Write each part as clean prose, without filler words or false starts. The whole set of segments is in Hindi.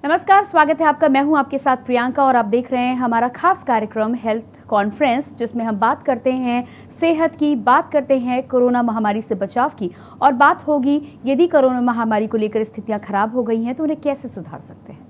नमस्कार, स्वागत है आपका। मैं हूं आपके साथ प्रियंका और आप देख रहे हैं हमारा खास कार्यक्रम हेल्थ कॉन्फ्रेंस, जिसमें हम बात करते हैं सेहत की, बात करते हैं कोरोना महामारी से बचाव की और बात होगी यदि कोरोना महामारी को लेकर स्थितियां खराब हो गई हैं तो उन्हें कैसे सुधार सकते हैं।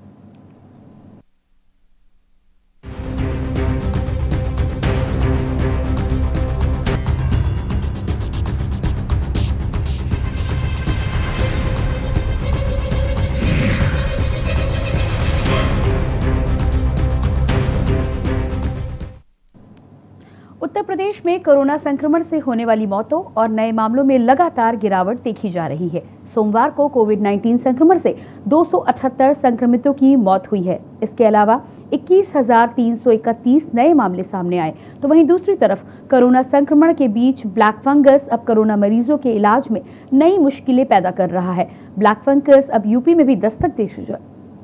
उत्तर प्रदेश में कोरोना संक्रमण से होने वाली मौतों और नए मामलों में लगातार गिरावट देखी जा रही है। सोमवार को कोविड-19 संक्रमण से 278 संक्रमितों की मौत हुई है। इसके अलावा 21,331 नए मामले सामने आए। तो वहीं दूसरी तरफ कोरोना संक्रमण के बीच ब्लैक फंगस अब कोरोना मरीजों के इलाज में नई मुश्किलें पैदा कर रहा है। ब्लैक फंगस अब यूपी में भी दस्तक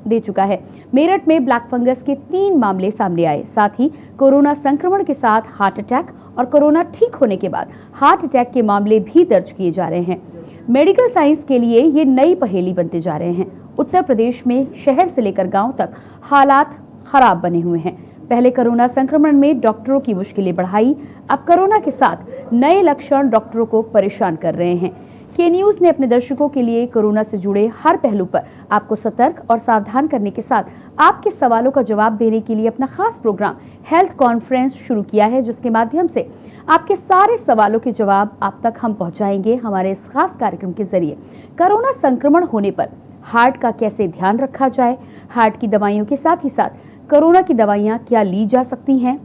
दे चुका है। मेरठ में ब्लैक फंगस के 3 मामले सामने आए। साथ ही कोरोना संक्रमण के साथ हार्ट अटैक और कोरोना ठीक होने के बाद हार्ट अटैक के मामले भी दर्ज किए जा रहे हैं। मेडिकल साइंस के लिए ये नई पहेली बनते जा रहे हैं। उत्तर प्रदेश में शहर से लेकर गांव तक हालात खराब बने हुए हैं। पहले कोरोना संक्रमण में डॉक्टरों की मुश्किलें बढ़ाई, अब कोरोना के साथ नए लक्षण डॉक्टरों को परेशान कर रहे हैं। के न्यूज ने अपने दर्शकों के लिए कोरोना से जुड़े हर पहलू पर आपको सतर्क और सावधान करने के साथ आपके सवालों का जवाब देने के लिए अपना खास प्रोग्राम हेल्थ कॉन्फ्रेंस शुरू किया है, जिसके माध्यम से आपके सारे सवालों के जवाब आप तक हम पहुंचाएंगे हमारे इस खास कार्यक्रम के जरिए। कोरोना संक्रमण होने पर हार्ट का कैसे ध्यान रखा जाए, हार्ट की दवाइयों के साथ ही साथ कोरोना की दवाइयां क्या ली जा सकती हैं,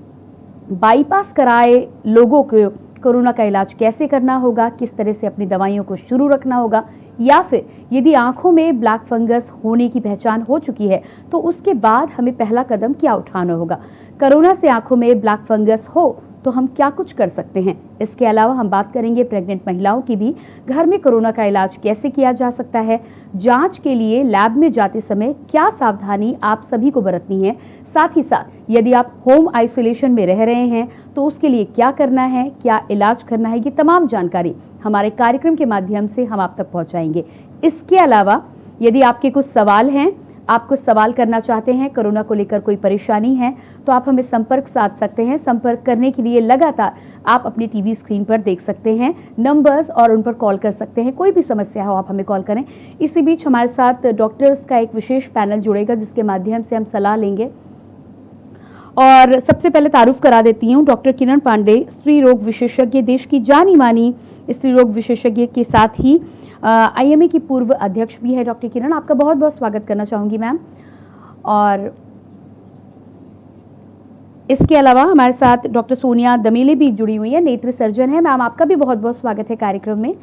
बाईपास कराए लोगों को कोरोना का इलाज कैसे करना होगा, किस तरह से अपनी दवाइयों को शुरू रखना होगा, या फिर यदि आंखों में ब्लैक फंगस होने की पहचान हो चुकी है तो उसके बाद हमें पहला कदम क्या उठाना होगा। कोरोना से आंखों में ब्लैक फंगस हो तो हम क्या कुछ कर सकते हैं। इसके अलावा हम बात करेंगे प्रेग्नेंट महिलाओं की भी, घर में कोरोना का इलाज कैसे किया जा सकता है, जांच के लिए लैब में जाते समय क्या सावधानी आप सभी को बरतनी है, साथ ही साथ यदि आप होम आइसोलेशन में रह रहे हैं तो उसके लिए क्या करना है, क्या इलाज करना है, ये तमाम जानकारी हमारे कार्यक्रम के माध्यम से हम आप तक पहुंचाएंगे। इसके अलावा यदि आपके कुछ सवाल हैं, आप कुछ सवाल करना चाहते हैं, कोरोना को लेकर कोई परेशानी है, तो आप हमें संपर्क साध सकते हैं। संपर्क करने के लिए लगातार आप अपनी टीवी स्क्रीन पर देख सकते हैं नंबर्स और उन पर कॉल कर सकते हैं। कोई भी समस्या हो आप हमें कॉल करें। इसी बीच हमारे साथ डॉक्टर्स का एक विशेष पैनल जुड़ेगा, जिसके माध्यम से हम सलाह लेंगे। और सबसे पहले तारुफ करा देती हूँ डॉक्टर किरण पांडे, स्त्री रोग विशेषज्ञ, देश की जानी मानी स्त्री रोग विशेषज्ञ के साथ ही आईएमए की पूर्व अध्यक्ष भी है। डॉक्टर किरण, आपका बहुत बहुत स्वागत करना चाहूंगी मैम। और इसके अलावा हमारे साथ डॉक्टर सोनिया दमेले भी जुड़ी हुई है, नेत्र सर्जन है। मैम, आपका भी बहुत बहुत स्वागत है कार्यक्रम में।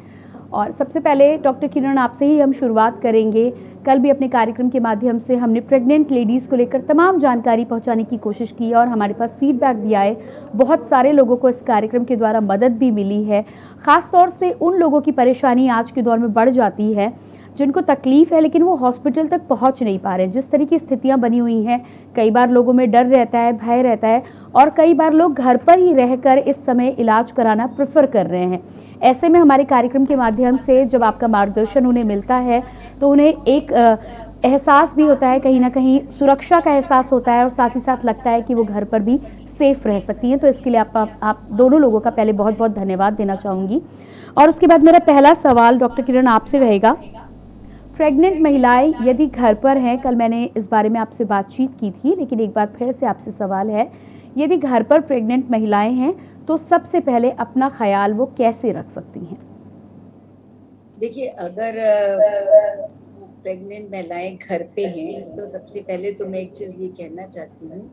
और सबसे पहले डॉक्टर किरण, आपसे ही हम शुरुआत करेंगे। कल भी अपने कार्यक्रम के माध्यम से हमने प्रेग्नेंट लेडीज़ को लेकर तमाम जानकारी पहुंचाने की कोशिश की और हमारे पास फीडबैक भी आए। बहुत सारे लोगों को इस कार्यक्रम के द्वारा मदद भी मिली है। ख़ास तौर से उन लोगों की परेशानी आज के दौर में बढ़ जाती है जिनको तकलीफ है लेकिन वो हॉस्पिटल तक पहुंच नहीं पा रहे। जिस तरह की स्थितियां बनी हुई हैं, कई बार लोगों में डर रहता है, भय रहता है और कई बार लोग घर पर ही रहकर इस समय इलाज कराना प्रेफर कर रहे हैं। ऐसे में हमारे कार्यक्रम के माध्यम से जब आपका मार्गदर्शन उन्हें मिलता है तो उन्हें एक एहसास भी होता है, कहीं ना कहीं सुरक्षा का एहसास होता है और साथ ही साथ लगता है कि वो घर पर भी सेफ रह सकती हैं। तो इसके लिए आप दोनों लोगों का पहले बहुत बहुत धन्यवाद देना चाहूँगी। और उसके बाद मेरा पहला सवाल डॉक्टर किरण आपसे रहेगा। प्रेग्नेंट महिलाएं यदि घर पर हैं, कल मैंने इस बारे में आपसे बातचीत की थी लेकिन एक बार फिर से आपसे सवाल है, यदि घर पर प्रेग्नेंट महिलाएं हैं तो सबसे पहले अपना ख्याल वो कैसे रख सकती हैं? देखिए, अगर प्रेग्नेंट महिलाएं घर पे हैं तो सबसे पहले तो मैं एक चीज़ ये कहना चाहती हूँ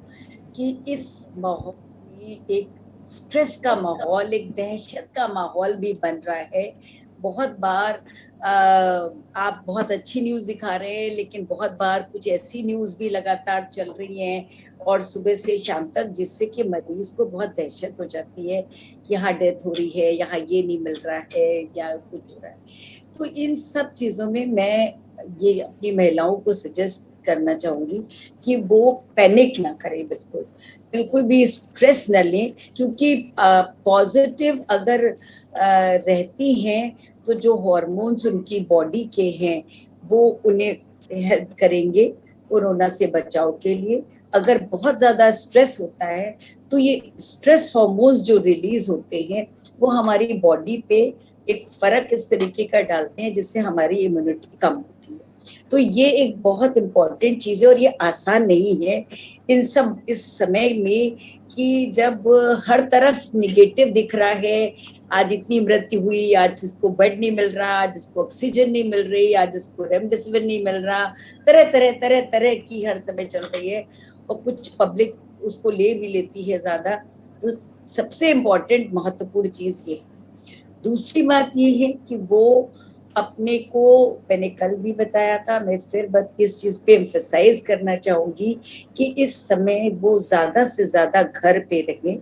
कि इस माहौल में एक स्ट्रेस का माहौल, एक दहशत का माहौल भी बन रहा है। बहुत बार आप बहुत अच्छी न्यूज़ दिखा रहे हैं लेकिन बहुत बार कुछ ऐसी न्यूज़ भी लगातार चल रही हैं और सुबह से शाम तक, जिससे कि मरीज को बहुत दहशत हो जाती है कि यहाँ डेथ हो रही है, यहाँ ये नहीं मिल रहा है या कुछ हो रहा है। तो इन सब चीज़ों में मैं ये अपनी महिलाओं को सजेस्ट करना चाहूँगी कि वो पैनिक ना करें, बिल्कुल भी स्ट्रेस न लें, क्योंकि पॉजिटिव अगर रहती हैं तो जो हार्मोन्स उनकी बॉडी के हैं वो उन्हें हेल्प करेंगे कोरोना से बचाव के लिए। अगर बहुत ज्यादा स्ट्रेस होता है तो ये स्ट्रेस हार्मोन्स जो रिलीज होते हैं वो हमारी बॉडी पे एक फर्क इस तरीके का डालते हैं जिससे हमारी इम्यूनिटी कम होती है। तो ये एक बहुत इंपॉर्टेंट चीज है और ये आसान नहीं है इस समय में कि जब हर तरफ निगेटिव दिख रहा है। आज इतनी मृत्यु हुई, आज इसको बेड नहीं मिल रहा, आज इसको ऑक्सीजन नहीं मिल रही, आज इसको रेमडेसिविर नहीं मिल रहा, तरह तरह तरह तरह की हर समय चल रही है और कुछ पब्लिक उसको ले भी लेती है ज्यादा। तो सबसे इम्पोर्टेंट महत्वपूर्ण चीज ये है। दूसरी बात ये है कि वो अपने को, मैंने कल भी बताया था, मैं फिर इस चीज पे एम्फसाइज करना चाहूंगी कि इस समय वो ज्यादा से ज्यादा घर पे रहे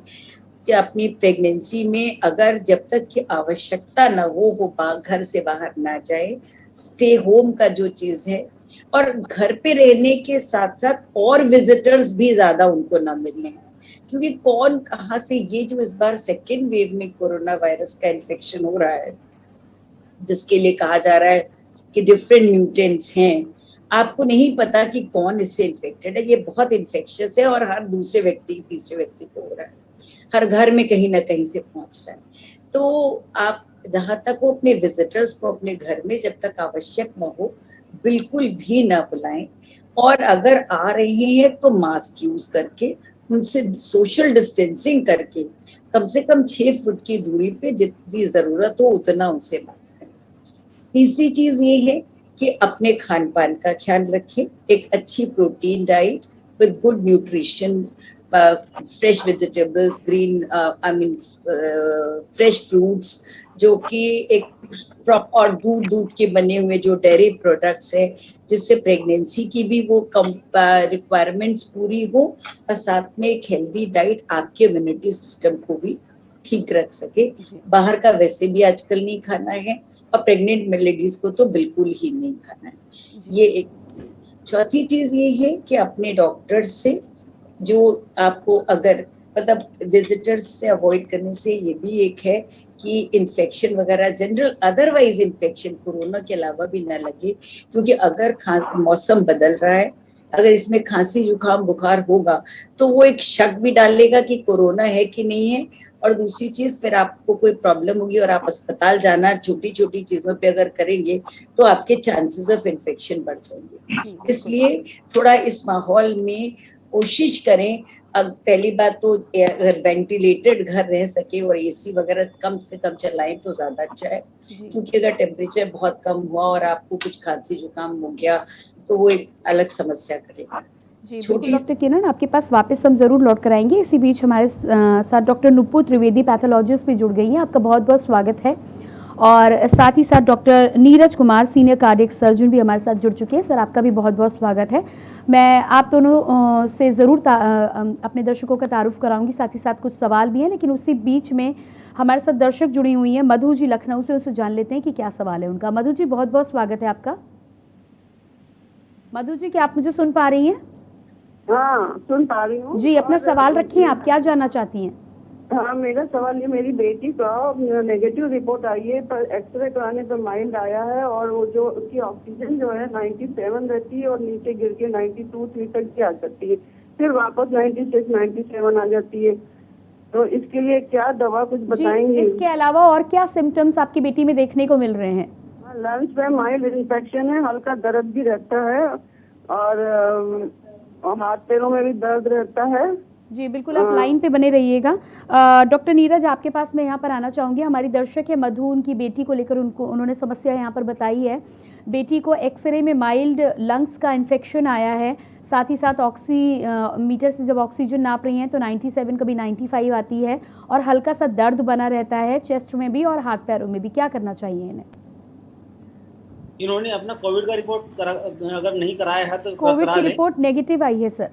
कि अपनी प्रेगनेंसी में अगर जब तक कि आवश्यकता ना हो वो घर से बाहर ना जाए। स्टे होम का जो चीज है, और घर पे रहने के साथ साथ और विजिटर्स भी ज्यादा उनको ना मिलने हैं, क्योंकि कौन कहाँ से, ये जो इस बार सेकेंड वेव में कोरोना वायरस का इन्फेक्शन हो रहा है जिसके लिए कहा जा रहा है कि डिफरेंट म्यूटेंट्स हैं, आपको नहीं पता कि कौन इससे इन्फेक्टेड है। ये बहुत इन्फेक्शियस है और हर दूसरे व्यक्ति तीसरे व्यक्ति को हो रहा है, हर घर में कहीं ना कहीं से पहुंच रहा है। तो आप जहां तक वो अपने विजिटर्स को अपने घर में जब तक आवश्यक न हो बिल्कुल भी ना बुलाएं, और अगर आ रहे हैं तो मास्क यूज करके, उनसे सोशल डिस्टेंसिंग करके कम से कम 6 फुट की दूरी पे जितनी जरूरत हो उतना उनसे बात करें। तीसरी चीज ये है कि अपने खान पान का ख्याल रखें, एक अच्छी protein diet with good nutrition, fresh vegetables, green fresh fruits, जो कि एक और दूध के बने हुए जो डेयरी प्रोडक्ट्स है जिससे प्रेगनेंसी की भी वो कम रिक्वायरमेंट्स पूरी हो, और साथ में एक हेल्दी डाइट आपके इम्यूनिटी सिस्टम को भी ठीक रख सके। बाहर का वैसे भी आजकल नहीं खाना है और प्रेग्नेंट लेडीज को तो बिल्कुल ही नहीं खाना है। ये एक। चौथी चीज ये है कि अपने डॉक्टर से, जो आपको अगर मतलब विजिटर्स से अवॉइड करने से ये भी एक है कि इन्फेक्शन वगैरह जनरल अदरवाइज इन्फेक्शन कोरोना के अलावा भी ना लगे, क्योंकि अगर मौसम बदल रहा है, अगर इसमें खांसी जुकाम बुखार होगा तो वो एक शक भी डालेगा कि कोरोना है कि नहीं है, और दूसरी चीज फिर आपको कोई प्रॉब्लम होगी और आप अस्पताल जाना छोटी छोटी चीजों पे अगर करेंगे तो आपके चांसेस ऑफ इन्फेक्शन बढ़ जाएंगे। इसलिए थोड़ा इस माहौल में कोशिश करें। अब पहली बात तो अगर वेंटिलेटेड घर रह सके और एसी वगैरह कम से कम चलाएं तो ज्यादा अच्छा है, क्योंकि अगर टेम्परेचर बहुत कम हुआ और आपको कुछ खांसी जुकाम हो गया तो वो एक अलग समस्या करेगा। जी बिल्कुल डॉक्टर किरण, आपके पास वापस हम जरूर लौट कर आएंगे। इसी बीच हमारे साथ डॉक्टर नुपुर त्रिवेदी पैथोलॉजिस्ट भी जुड़ गई हैं, आपका बहुत बहुत स्वागत है। और साथ ही साथ doctor Neeraj Kumar senior cardiac surgeon भी हमारे साथ जुड़ चुके हैं। सर आपका भी बहुत बहुत स्वागत है। मैं आप दोनों से ज़रूर अपने दर्शकों का तारुफ कराऊंगी, साथ ही साथ कुछ सवाल भी हैं, लेकिन उसी बीच में हमारे साथ दर्शक जुड़ी हुई हैं मधु जी लखनऊ से, उससे जान लेते हैं कि क्या सवाल है उनका। मधु जी बहुत बहुत स्वागत है आपका। मधु जी क्या आप मुझे सुन पा रही हैं? हाँ सुन पा रही हूँ जी, अपना सवाल रखिए, आप क्या जानना चाहती हैं? हाँ मेरा सवाल ये, मेरी बेटी का नेगेटिव रिपोर्ट आई है पर एक्सरे कराने पर माइल्ड आया है, और वो जो उसकी ऑक्सीजन जो है 97 रहती है और नीचे गिर के 92-3 तक की आ सकती है, फिर वापस 96-97 आ जाती है। तो इसके लिए क्या दवा कुछ बताएंगे? इसके अलावा और क्या सिम्टम्स आपकी बेटी में देखने को मिल रहे हैं? लंग्स में माइल्ड इन्फेक्शन है, हल्का दर्द भी रहता है, और हाथ पैरों में भी दर्द रहता है। जी बिल्कुल, आप लाइन पे बने रहिएगा। डॉक्टर नीरज आपके पास मैं यहाँ पर आना चाहूँगी। हमारी दर्शक है मधु, उनकी बेटी को लेकर उन्होंने समस्या यहाँ पर बताई है। बेटी को एक्सरे में माइल्ड लंग्स का इन्फेक्शन आया है, साथ ही साथ मीटर से जब ऑक्सीजन नाप रही हैं तो 97 कभी 95 आती है, और हल्का सा दर्द बना रहता है चेस्ट में भी और हाथ पैरों में भी। क्या करना चाहिए इन्हें? इन्होंने अपना कोविड का रिपोर्ट अगर नहीं कराया है तो कोविड की रिपोर्ट नेगेटिव आई है सर।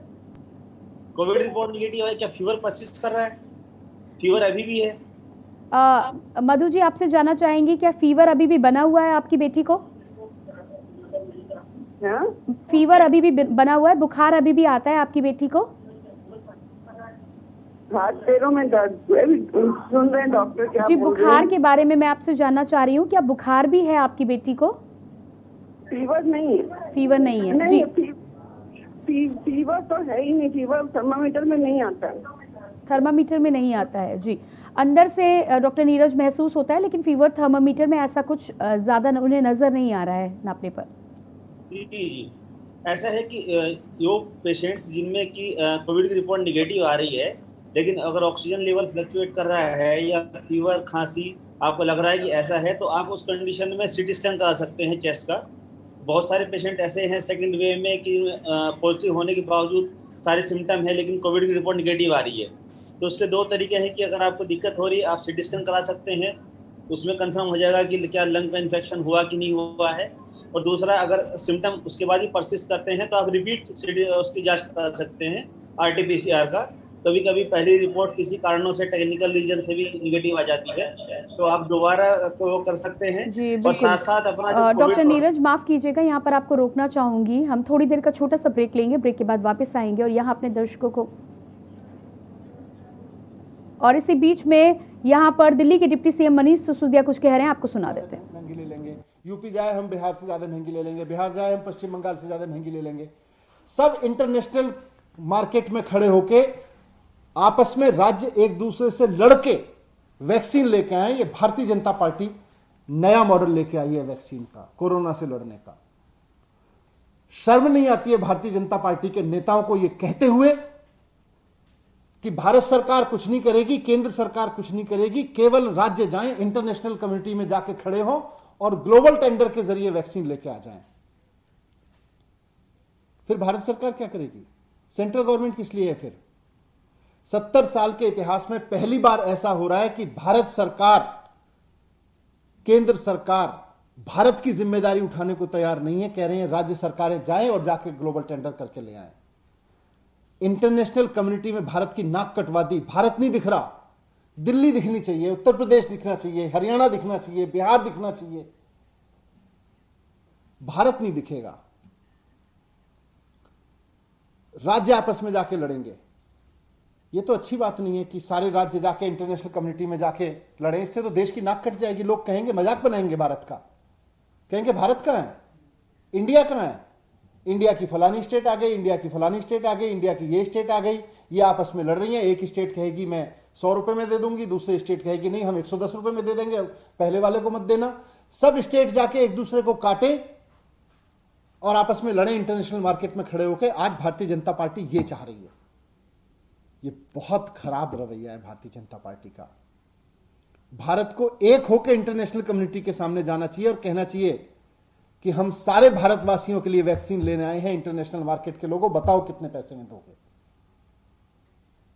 कोविड रिपोर्ट नेगेटिव है, क्या फीवर परसिस्ट कर रहा है? फीवर अभी भी है? मधु जी आपसे जानना चाहेंगी क्या फीवर अभी भी बना हुआ है आपकी बेटी को? फीवर अभी भी बना हुआ है, बुखार अभी भी आता है आपकी बेटी को? हाथ पैरों में दर्द सुन रहे हैं डॉक्टर क्या जी, बुखार के बारे में मैं आपसे जानना चाह रही हूँ, क्या बुखार भी है आपकी बेटी को? फीवर नहीं है। फीवर नहीं है जी। फीवर तो है ही नहीं, फीवर थर्मामीटर में नहीं आता है। थर्मामीटर में नहीं आता है जी। अंदर से डॉक्टर नीरज महसूस होता है, लेकिन फीवर थर्मामीटर में ऐसा कुछ ज्यादा उन्हें नजर नहीं आ रहा है नापने पर। जी जी, ऐसा है कि जो पेशेंट्स जिनमें कि कोविड की रिपोर्ट निगेटिव आ रही है, लेकिन अगर ऑक्सीजन लेवल फ्लक्चुएट कर रहा है या फीवर खांसी आपको लग रहा है कि ऐसा है, तो आप उस कंडीशन में सीटी स्कैन करा सकते हैं चेस्ट का। बहुत सारे पेशेंट ऐसे हैं सेकंड वेव में कि पॉजिटिव होने के बावजूद सारे सिम्टम है लेकिन कोविड की रिपोर्ट निगेटिव आ रही है। तो उसके दो तरीके हैं कि अगर आपको दिक्कत हो रही है आप सीटी स्कैन करा सकते हैं, उसमें कंफर्म हो जाएगा कि क्या लंग का इन्फेक्शन हुआ कि नहीं हुआ है। और दूसरा, अगर सिम्टम उसके बाद भी परसिस्ट करते हैं तो आप रिपीट उसकी जांच करा सकते हैं RT-PCR का। कभी कभी पहली रिपोर्ट किसी कारणों से टेक्निकल रीजन से भी निगेटिव आ जाती है, तो आप दोबारा को कर सकते हैं। जी और बिल्कुल। साथ साथ अपना जो डॉक्टर कोविड नीरज माफ कीजिएगा, यहाँ पर आपको रोकना चाहूंगी। हम थोड़ी देर का छोटा सा ब्रेक लेंगे, ब्रेक के बाद वापस आएंगे और यहाँ अपने दर्शकों को, और इसी बीच में यहाँ पर दिल्ली के डिप्टी सीएम मनीष सिसोदिया कुछ कह रहे हैं, आपको सुना देते हैं। महंगी ले लेंगे, यूपी जाए हम बिहार से ज्यादा महंगी ले लेंगे, बिहार जाए हम पश्चिम बंगाल से ज्यादा महंगी ले लेंगे। सब इंटरनेशनल मार्केट में खड़े होके आपस में राज्य एक दूसरे से लड़के वैक्सीन लेके आए। ये भारतीय जनता पार्टी नया मॉडल लेके आई है वैक्सीन का, कोरोना से लड़ने का। शर्म नहीं आती है भारतीय जनता पार्टी के नेताओं को ये कहते हुए कि भारत सरकार कुछ नहीं करेगी, केंद्र सरकार कुछ नहीं करेगी, केवल राज्य जाएं, इंटरनेशनल कम्युनिटी में जाके खड़े हो और ग्लोबल टेंडर के जरिए वैक्सीन लेके आ जाएं। फिर भारत सरकार क्या करेगी? सेंट्रल गवर्नमेंट किस लिए है फिर? 70 साल के इतिहास में पहली बार ऐसा हो रहा है कि भारत सरकार, केंद्र सरकार भारत की जिम्मेदारी उठाने को तैयार नहीं है। कह रहे हैं राज्य सरकारें जाएं और जाके ग्लोबल टेंडर करके ले आएं। इंटरनेशनल कम्युनिटी में भारत की नाक कटवा दी। भारत नहीं दिख रहा, दिल्ली दिखनी चाहिए, उत्तर प्रदेश दिखना चाहिए, हरियाणा दिखना चाहिए, बिहार दिखना चाहिए। भारत नहीं दिखेगा, राज्य आपस में जाके लड़ेंगे। ये तो अच्छी बात नहीं है कि सारे राज्य जाके इंटरनेशनल कम्युनिटी में जाके लड़े। इससे तो देश की नाक कट जाएगी। लोग कहेंगे, मजाक बनाएंगे भारत का, कहेंगे भारत कहां है, इंडिया कहां है, इंडिया की फलानी स्टेट आ गई, इंडिया की फलानी स्टेट आ गई, इंडिया की ये स्टेट आ गई, ये आपस में लड़ रही है। एक स्टेट कहेगी मैं 100 रुपए में दे दूंगी, दूसरी स्टेट कहेगी नहीं हम 110 रुपए में दे देंगे, पहले वाले को मत देना। सब स्टेट जाके एक दूसरे को काटे और आपस में लड़े इंटरनेशनल मार्केट में खड़े होकर। आज भारतीय जनता पार्टी ये चाह रही है। ये बहुत खराब रवैया है भारतीय जनता पार्टी का। भारत को एक होकर इंटरनेशनल कम्युनिटी के सामने जाना चाहिए और कहना चाहिए कि हम सारे भारतवासियों के लिए वैक्सीन लेने आए हैं। इंटरनेशनल मार्केट के लोगों, बताओ कितने पैसे में दोगे।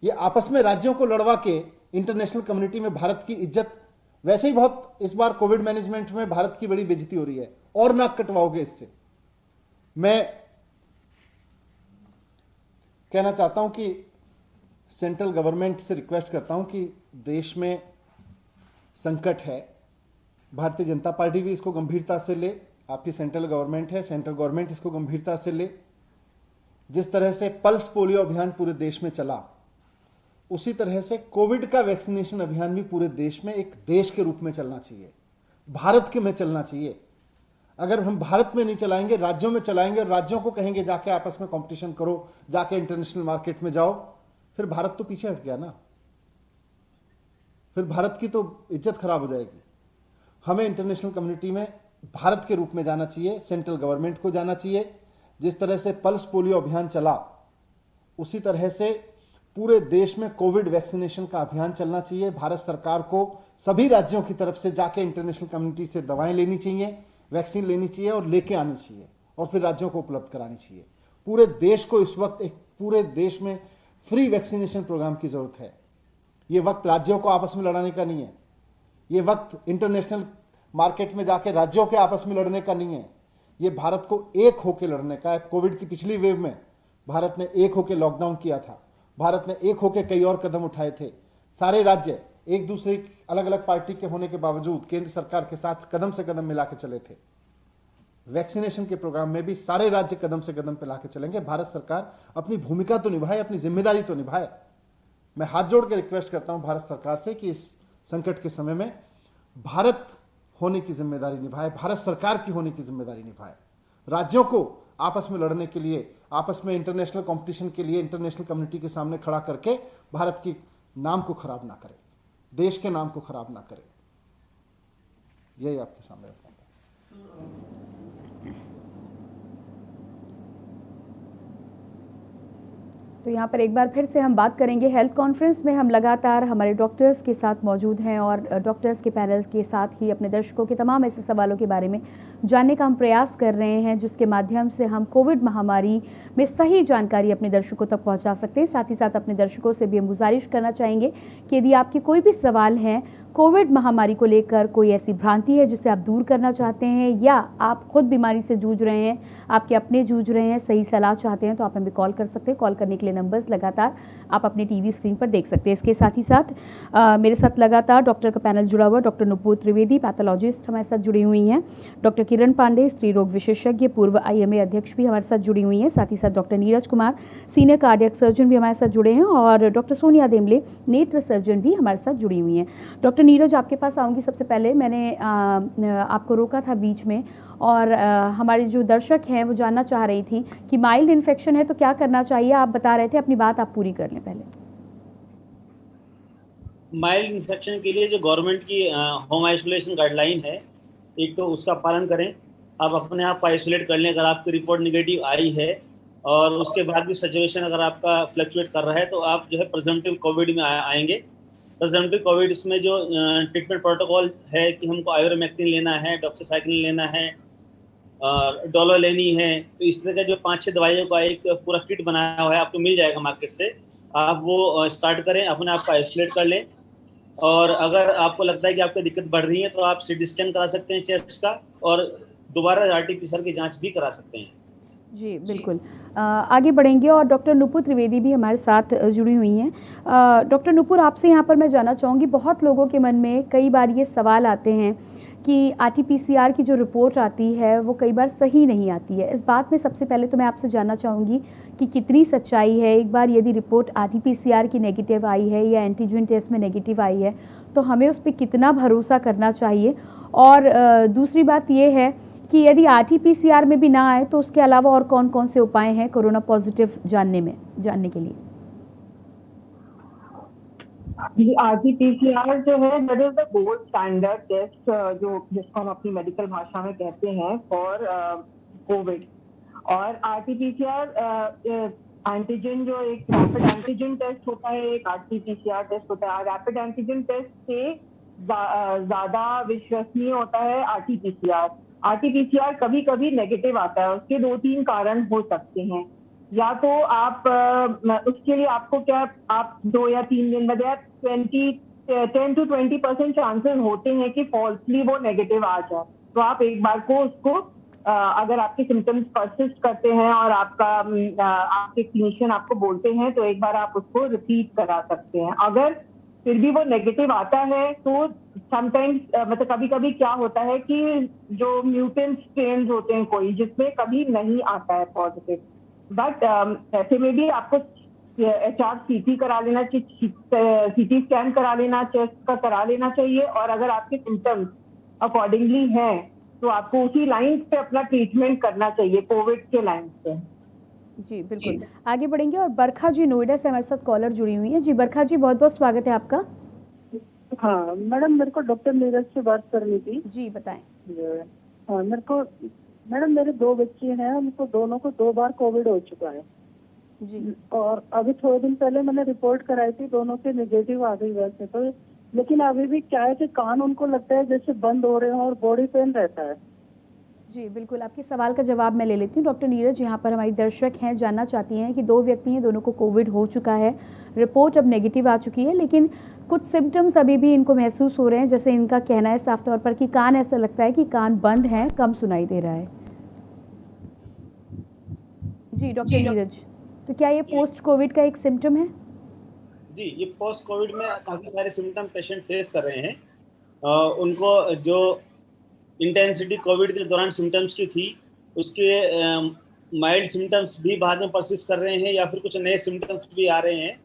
ये आपस में राज्यों को लड़वा के इंटरनेशनल कम्युनिटी में भारत की इज्जत, वैसे ही बहुत इस बार कोविड मैनेजमेंट में भारत की बड़ी बेइज्जती हो रही है, और नाक कटवाओगे इससे। मैं कहना चाहता हूं कि सेंट्रल गवर्नमेंट से रिक्वेस्ट करता हूं कि देश में संकट है, भारतीय जनता पार्टी भी इसको गंभीरता से ले। आपकी सेंट्रल गवर्नमेंट है, सेंट्रल गवर्नमेंट इसको गंभीरता से ले। जिस तरह से पल्स पोलियो अभियान पूरे देश में चला, उसी तरह से कोविड का वैक्सीनेशन अभियान भी पूरे देश में एक देश के रूप में चलना चाहिए, भारत के में चलना चाहिए। अगर हम भारत में नहीं चलाएंगे, राज्यों में चलाएंगे और राज्यों को कहेंगे जाके आपस में कंपटीशन करो, जाके इंटरनेशनल मार्केट में जाओ, फिर भारत तो पीछे हट गया ना। फिर भारत की तो इज्जत खराब हो जाएगी। हमें इंटरनेशनल कम्युनिटी में भारत के रूप में जाना चाहिए, सेंट्रल गवर्नमेंट को जाना चाहिए। जिस तरह से पल्स पोलियो अभियान चला, उसी तरह से पूरे देश में कोविड वैक्सीनेशन का अभियान चलना चाहिए। भारत सरकार को सभी राज्यों की तरफ से जाके इंटरनेशनल कम्युनिटी से दवाएं लेनी चाहिए, वैक्सीन लेनी चाहिए और लेके आनी चाहिए, और फिर राज्यों को उपलब्ध करानी चाहिए। पूरे देश को इस वक्त एक पूरे देश में फ्री वैक्सीनेशन प्रोग्राम की जरूरत है। ये वक्त राज्यों को आपस में लड़ाने का नहीं है, ये वक्त इंटरनेशनल मार्केट में जाके राज्यों के आपस में लड़ने का नहीं है, ये भारत को एक होकर लड़ने का है। कोविड की पिछली वेव में भारत ने एक होकर लॉकडाउन किया था, भारत ने एक होकर कई और कदम उठाए थे। सारे राज्य एक दूसरे अलग अलग पार्टी के होने के बावजूद केंद्र सरकार के साथ कदम से कदम मिला के चले थे। वैक्सीनेशन के प्रोग्राम में भी सारे राज्य कदम से कदम मिला के चलेंगे। भारत सरकार अपनी भूमिका तो निभाए, अपनी जिम्मेदारी तो निभाए। मैं हाथ जोड़ के रिक्वेस्ट करता हूं भारत सरकार से कि इस संकट के समय में भारत होने की जिम्मेदारी निभाए, भारत सरकार की होने की जिम्मेदारी निभाए। राज्यों को आपस में लड़ने के लिए, आपस में इंटरनेशनल कंपटीशन के लिए इंटरनेशनल कम्युनिटी के सामने खड़ा करके भारत की नाम को खराब ना करे, देश के नाम को खराब ना करे। यही आपके सामने रखूंगा। तो यहाँ पर एक बार फिर से हम बात करेंगे हेल्थ कॉन्फ्रेंस में। हम लगातार हमारे डॉक्टर्स के साथ मौजूद हैं और डॉक्टर्स के पैनल के साथ ही अपने दर्शकों के तमाम ऐसे सवालों के बारे में जानने का हम प्रयास कर रहे हैं, जिसके माध्यम से हम कोविड महामारी में सही जानकारी अपने दर्शकों तक पहुंचा सकते हैं। साथ ही साथ अपने दर्शकों से भी हम गुजारिश करना चाहेंगे कि यदि आपके कोई भी सवाल हैं कोविड महामारी को लेकर, कोई ऐसी भ्रांति है जिसे आप दूर करना चाहते हैं, या आप खुद बीमारी से जूझ रहे हैं, आपके अपने जूझ रहे हैं, सही सलाह चाहते हैं, तो आप हमें कॉल कर सकते हैं। कॉल करने के लिए नंबर्स लगातार आप अपने टीवी स्क्रीन पर देख सकते हैं। इसके साथ ही साथ मेरे साथ लगातार डॉक्टर का पैनल जुड़ा हुआ, डॉक्टर नुपुर त्रिवेदी पैथोलॉजिस्ट हमारे साथ जुड़ी हुई हैं, डॉक्टर किरण पांडे स्त्री रोग विशेषज्ञ पूर्व IMA अध्यक्ष भी हमारे साथ जुड़ी हुई हैं, साथ ही साथ doctor Neeraj Kumar senior cardiac surgeon भी हमारे साथ जुड़े हैं, और डॉक्टर सोनिया देमले नेत्र सर्जन भी हमारे साथ जुड़ी हुई हैं। डॉक्टर नीरज, आपके पास आऊँगी। सबसे पहले मैंने आपको रोका था बीच में, और हमारे जो दर्शक हैं वो जानना चाह रही थी कि माइल्ड इन्फेक्शन है तो क्या करना चाहिए। आप बता रहे थे, अपनी बात आप पूरी कर लें पहले। माइल्ड इन्फेक्शन के लिए जो गवर्नमेंट की होम आइसोलेशन गाइडलाइन है, एक तो उसका पालन करें। आप अपने आप को आइसोलेट कर लें अगर आपकी रिपोर्ट निगेटिव आई है, और उसके बाद भी सिचुएशन अगर आपका फ्लक्चुएट कर रहा है तो आप जो है प्रिजम्पटिव कोविड में आएंगे। प्रिजम्पटिव कोविड में जो ट्रीटमेंट प्रोटोकॉल है कि हमको आइवरमेक्टिन लेना है, डॉक्साइक्लिन लेना है, डोलो लेनी है, तो इस तरह का जो 5-6 दवाइयों का एक पूरा किट बनाया हुआ है, आपको मिल जाएगा मार्केट से। आप वो स्टार्ट करें, अपने आप को आइसोलेट कर लें। और अगर आपको लगता है कि आपको दिक्कत बढ़ रही है तो आप CT स्कैन करा सकते हैं चेस्ट का, और दोबारा RT-PCR की जांच भी करा सकते हैं। जी बिल्कुल। आगे बढ़ेंगे, और डॉक्टर नुपुर त्रिवेदी भी हमारे साथ जुड़ी हुई हैं। डॉक्टर नुपुर, आपसे यहाँ पर मैं जानना चाहूँगी, बहुत लोगों के मन में कई बार ये सवाल आते हैं कि RT-PCR की जो रिपोर्ट आती है वो कई बार सही नहीं आती है। इस बात में सबसे पहले तो मैं आपसे जानना चाहूँगी कि कितनी सच्चाई है। एक बार यदि रिपोर्ट RT-PCR की नेगेटिव आई है या एंटीजन टेस्ट में नेगेटिव आई है तो हमें उस पर कितना भरोसा करना चाहिए। और दूसरी बात ये है कि यदि RT-PCR में भी ना आए तो उसके अलावा और कौन कौन से उपाय हैं कोरोना पॉजिटिव जानने के लिए। RT-PCR जो है that is the gold standard test, जो जिसको हम अपनी मेडिकल भाषा में कहते हैं फॉर कोविड। और RT-PCR एंटीजन जो एक रैपिड एंटीजन टेस्ट होता है, एक RT-PCR टेस्ट होता है। रैपिड एंटीजन टेस्ट से ज्यादा विश्वसनीय होता है RT-PCR। RT-PCR कभी कभी नेगेटिव आता है, उसके 2-3 कारण हो सकते हैं। या तो आप उसके लिए आपको क्या, आप 2 या 3 दिन बाद 10 to 20% चांसेस होते हैं कि फॉल्सली वो नेगेटिव आ जाए। तो आप एक बार को उसको अगर आपके सिम्टम्स परसिस्ट करते हैं और आपके क्लिनिशियन आपको बोलते हैं तो एक बार आप उसको रिपीट करा सकते हैं। अगर फिर भी वो नेगेटिव आता है तो समटाइम्स मतलब कभी कभी क्या होता है कि जो म्यूटेंट स्ट्रेन्स होते हैं कोई, जिसमें कभी नहीं आता है पॉजिटिव, बट ऐसे में भी आपको HRCT करा लेना चाहिए, CT स्कैन करा लेना, चेस्ट का करा लेना चाहिए। और अगर आपके सिम्टम्स अकॉर्डिंगली हैं तो आपको उसी लाइन पे अपना ट्रीटमेंट करना चाहिए, कोविड के लाइन पे। जी बिल्कुल। आगे बढ़ेंगे, और बरखा जी नोएडा से हमारे साथ कॉलर जुड़ी हुई हैं। जी बरखा जी, बहुत बहुत स्वागत है आपका। हाँ मैडम, मेरे को डॉक्टर नीरज से बात करनी थी। जी बताएं। हाँ मेरे को, मैडम मेरे 2 बच्चे हैं, उनको दोनों को 2 बार कोविड हो चुका है जी। और अभी थोड़े दिन पहले मैंने रिपोर्ट कराई थी, दोनों के नेगेटिव आ गई वैसे तो, लेकिन अभी भी क्या है कि कान उनको लगता है जैसे बंद हो रहे हो और बॉडी पेन रहता है। जी बिल्कुल, आपके सवाल का जवाब मैं ले लेती हूँ। डॉक्टर नीरज, यहाँ पर हमारी दर्शक हैं, जानना चाहती हैं कि 2 व्यक्ति हैं, दोनों को कोविड हो चुका है, रिपोर्ट अब नेगेटिव आ चुकी है, लेकिन कुछ सिम्टम्स अभी भी इनको महसूस हो रहे हैं। जैसे इनका कहना है साफ तौर पर कि कान ऐसा लगता है कि कान बंद है, कम सुनाई दे रहा है। जी डॉक्टर नीरज, तो क्या ये पोस्ट कोविड का एक सिम्टम है? जी, ये पोस्ट कोविड में काफ़ी सारे सिम्टम पेशेंट फेस कर रहे हैं। उनको जो इंटेंसिटी कोविड के दौरान सिम्टम्स की थी, उसके माइल्ड सिम्टम्स भी बाद में परसिस्ट कर रहे हैं, या फिर कुछ नए सिम्टम्स भी आ रहे हैं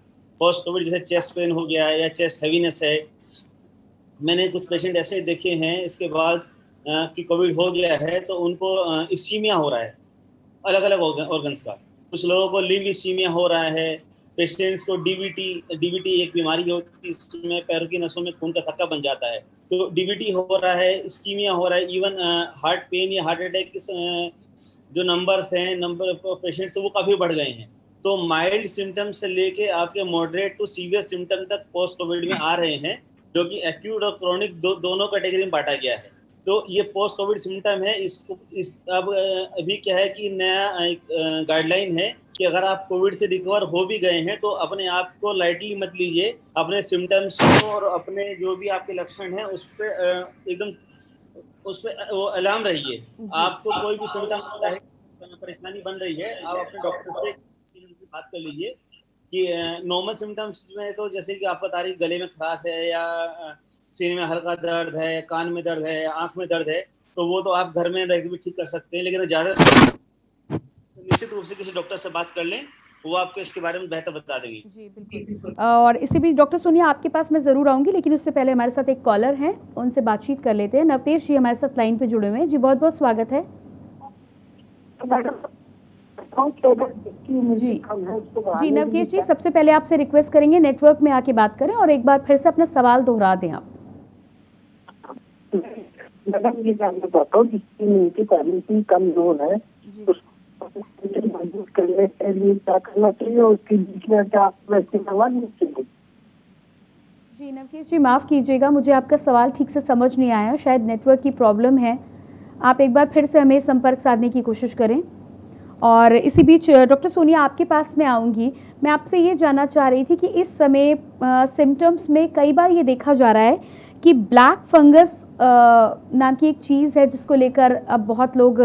पोस्ट कोविड, जैसे चेस्ट पेन हो गया या चेस्ट हैवीनेस है। मैंने कुछ पेशेंट ऐसे देखे हैं इसके बाद कि कोविड हो गया है तो उनको इस्कीमिया हो रहा है, अलग अलग ऑर्गन्स का। कुछ लोगों को लिम्ब इस्कीमिया हो रहा है, पेशेंट्स को डीबीटी एक बीमारी होती है, इसमें पैरों की नसों में खून का थक्का बन जाता है, तो डीबीटी हो रहा है, इस्कीमिया हो रहा है, इवन हार्ट पेन या हार्ट अटैक जो नंबर्स हैं, नंबर ऑफ पेशेंट्स वो काफ़ी बढ़ गए हैं। तो माइल्ड सिम्टम्स से लेके आपके मॉडरेट टू सीवियर सिम्टम तक पोस्ट कोविड में आ रहे हैं, जो कि एक्यूट और क्रोनिक दोनों कैटेगरी में बांटा गया है। तो ये पोस्ट कोविड सिम्टम है। इसको अब अभी क्या है कि नया गाइडलाइन है कि अगर आप कोविड से रिकवर हो भी गए हैं तो अपने आप को लाइटली मत लीजिए, अपने सिम्टम्स को और अपने जो भी आपके लक्षण हैं उस पर एकदम उस पर वो अलार्म रहिए। आपको कोई भी सिम्टम आता है, परेशानी बन रही है, आप अपने डॉक्टर से बात कर लीजिए कि नॉर्मल सिम्टम्स में तो जैसे कि आपको बता रही गले में खराश है या सीने में हल्का दर्द है, कान में दर्द है, आंख में दर्द है, तो वो तो आप घर में रह के भी ठीक कर सकते हैं। लेकिन ज़्यादा निश्चित रूप से किसी डॉक्टर से बात कर लें, वो आपको इसके बारे में बेहतर बता देंगे। जी बिल्कुल। और इसी बीच डॉक्टर सोनिया आपके पास मैं ज़रूर आऊँगी, लेकिन उससे पहले हमारे साथ एक कॉलर हैं, उनसे बातचीत कर लेते हैं। नवतेज जी हमारे साथ लाइन पे जुड़े हुए हैं जी, बहुत बहुत स्वागत है जी नवकेश जी, सबसे पहले आपसे रिक्वेस्ट करेंगे नेटवर्क में आके बात करें और एक बार फिर से अपना सवाल दोहरा दें आप। मैडम ये जानना चाहता हूँ जिसकी इम्यूनिटी पहले से कमजोर है उसको मजबूत करने के लिए क्या करना चाहिए और उसके बीच में क्या वैसे दवा नहीं चाहिए? जी नवकेश जी माफ़ कीजिएगा, मुझे आपका सवाल ठीक से समझ नहीं आया, शायद नेटवर्क की प्रॉब्लम है। आप एक बार फिर से हमें संपर्क साधने की कोशिश करें। और इसी बीच डॉक्टर सोनिया आपके पास मैं आऊँगी, मैं आपसे ये जानना चाह रही थी कि इस समय सिम्टम्स में कई बार ये देखा जा रहा है कि ब्लैक फंगस नाम की एक चीज़ है जिसको लेकर अब बहुत लोग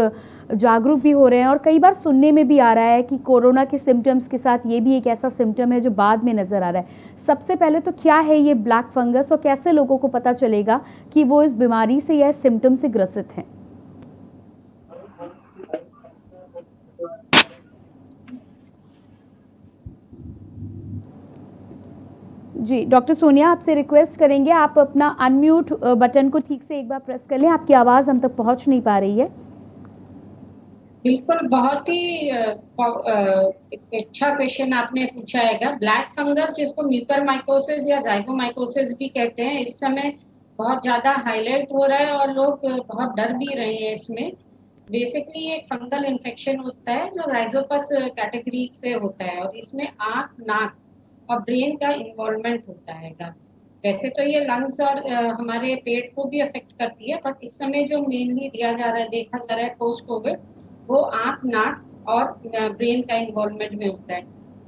जागरूक भी हो रहे हैं, और कई बार सुनने में भी आ रहा है कि कोरोना के सिम्टम्स के साथ ये भी एक ऐसा सिम्टम है जो बाद में नज़र आ रहा है। सबसे पहले तो क्या है ये ब्लैक फंगस और कैसे लोगों को पता चलेगा कि वो इस बीमारी से या सिम्टम से ग्रसित हैं? जी डॉक्टर सोनिया आपसे रिक्वेस्ट करेंगे आप अपना अनम्यूट बटन को ठीक से एक बार प्रेस कर लें, आपकी आवाज़ हम तक पहुंच नहीं पा रही है। बिल्कुल, बहुत ही अच्छा क्वेश्चन आपने पूछा है। ब्लैक फंगस जिसको म्यूकरमाइकोसिस या जाइगोमाइकोसिस भी कहते हैं, इस समय बहुत ज़्यादा हाईलाइट हो रहा है और लोग बहुत डर भी रहे हैं इसमें। बेसिकली एक फंगल इन्फेक्शन होता है जो राइजोपस कैटेगरी से होता है और इसमें आँख, नाक और ब्रेन का इन्वॉल्वमेंट होता है। वैसे तो ये लंग्स और हमारे पेट को भी अफेक्ट करती है, बट इस समय जो मेनली दिया जा रहा है, देखा जा रहा है पोस्ट कोविड, वो आँख, नाक और ब्रेन का इन्वॉल्वमेंट में होता है।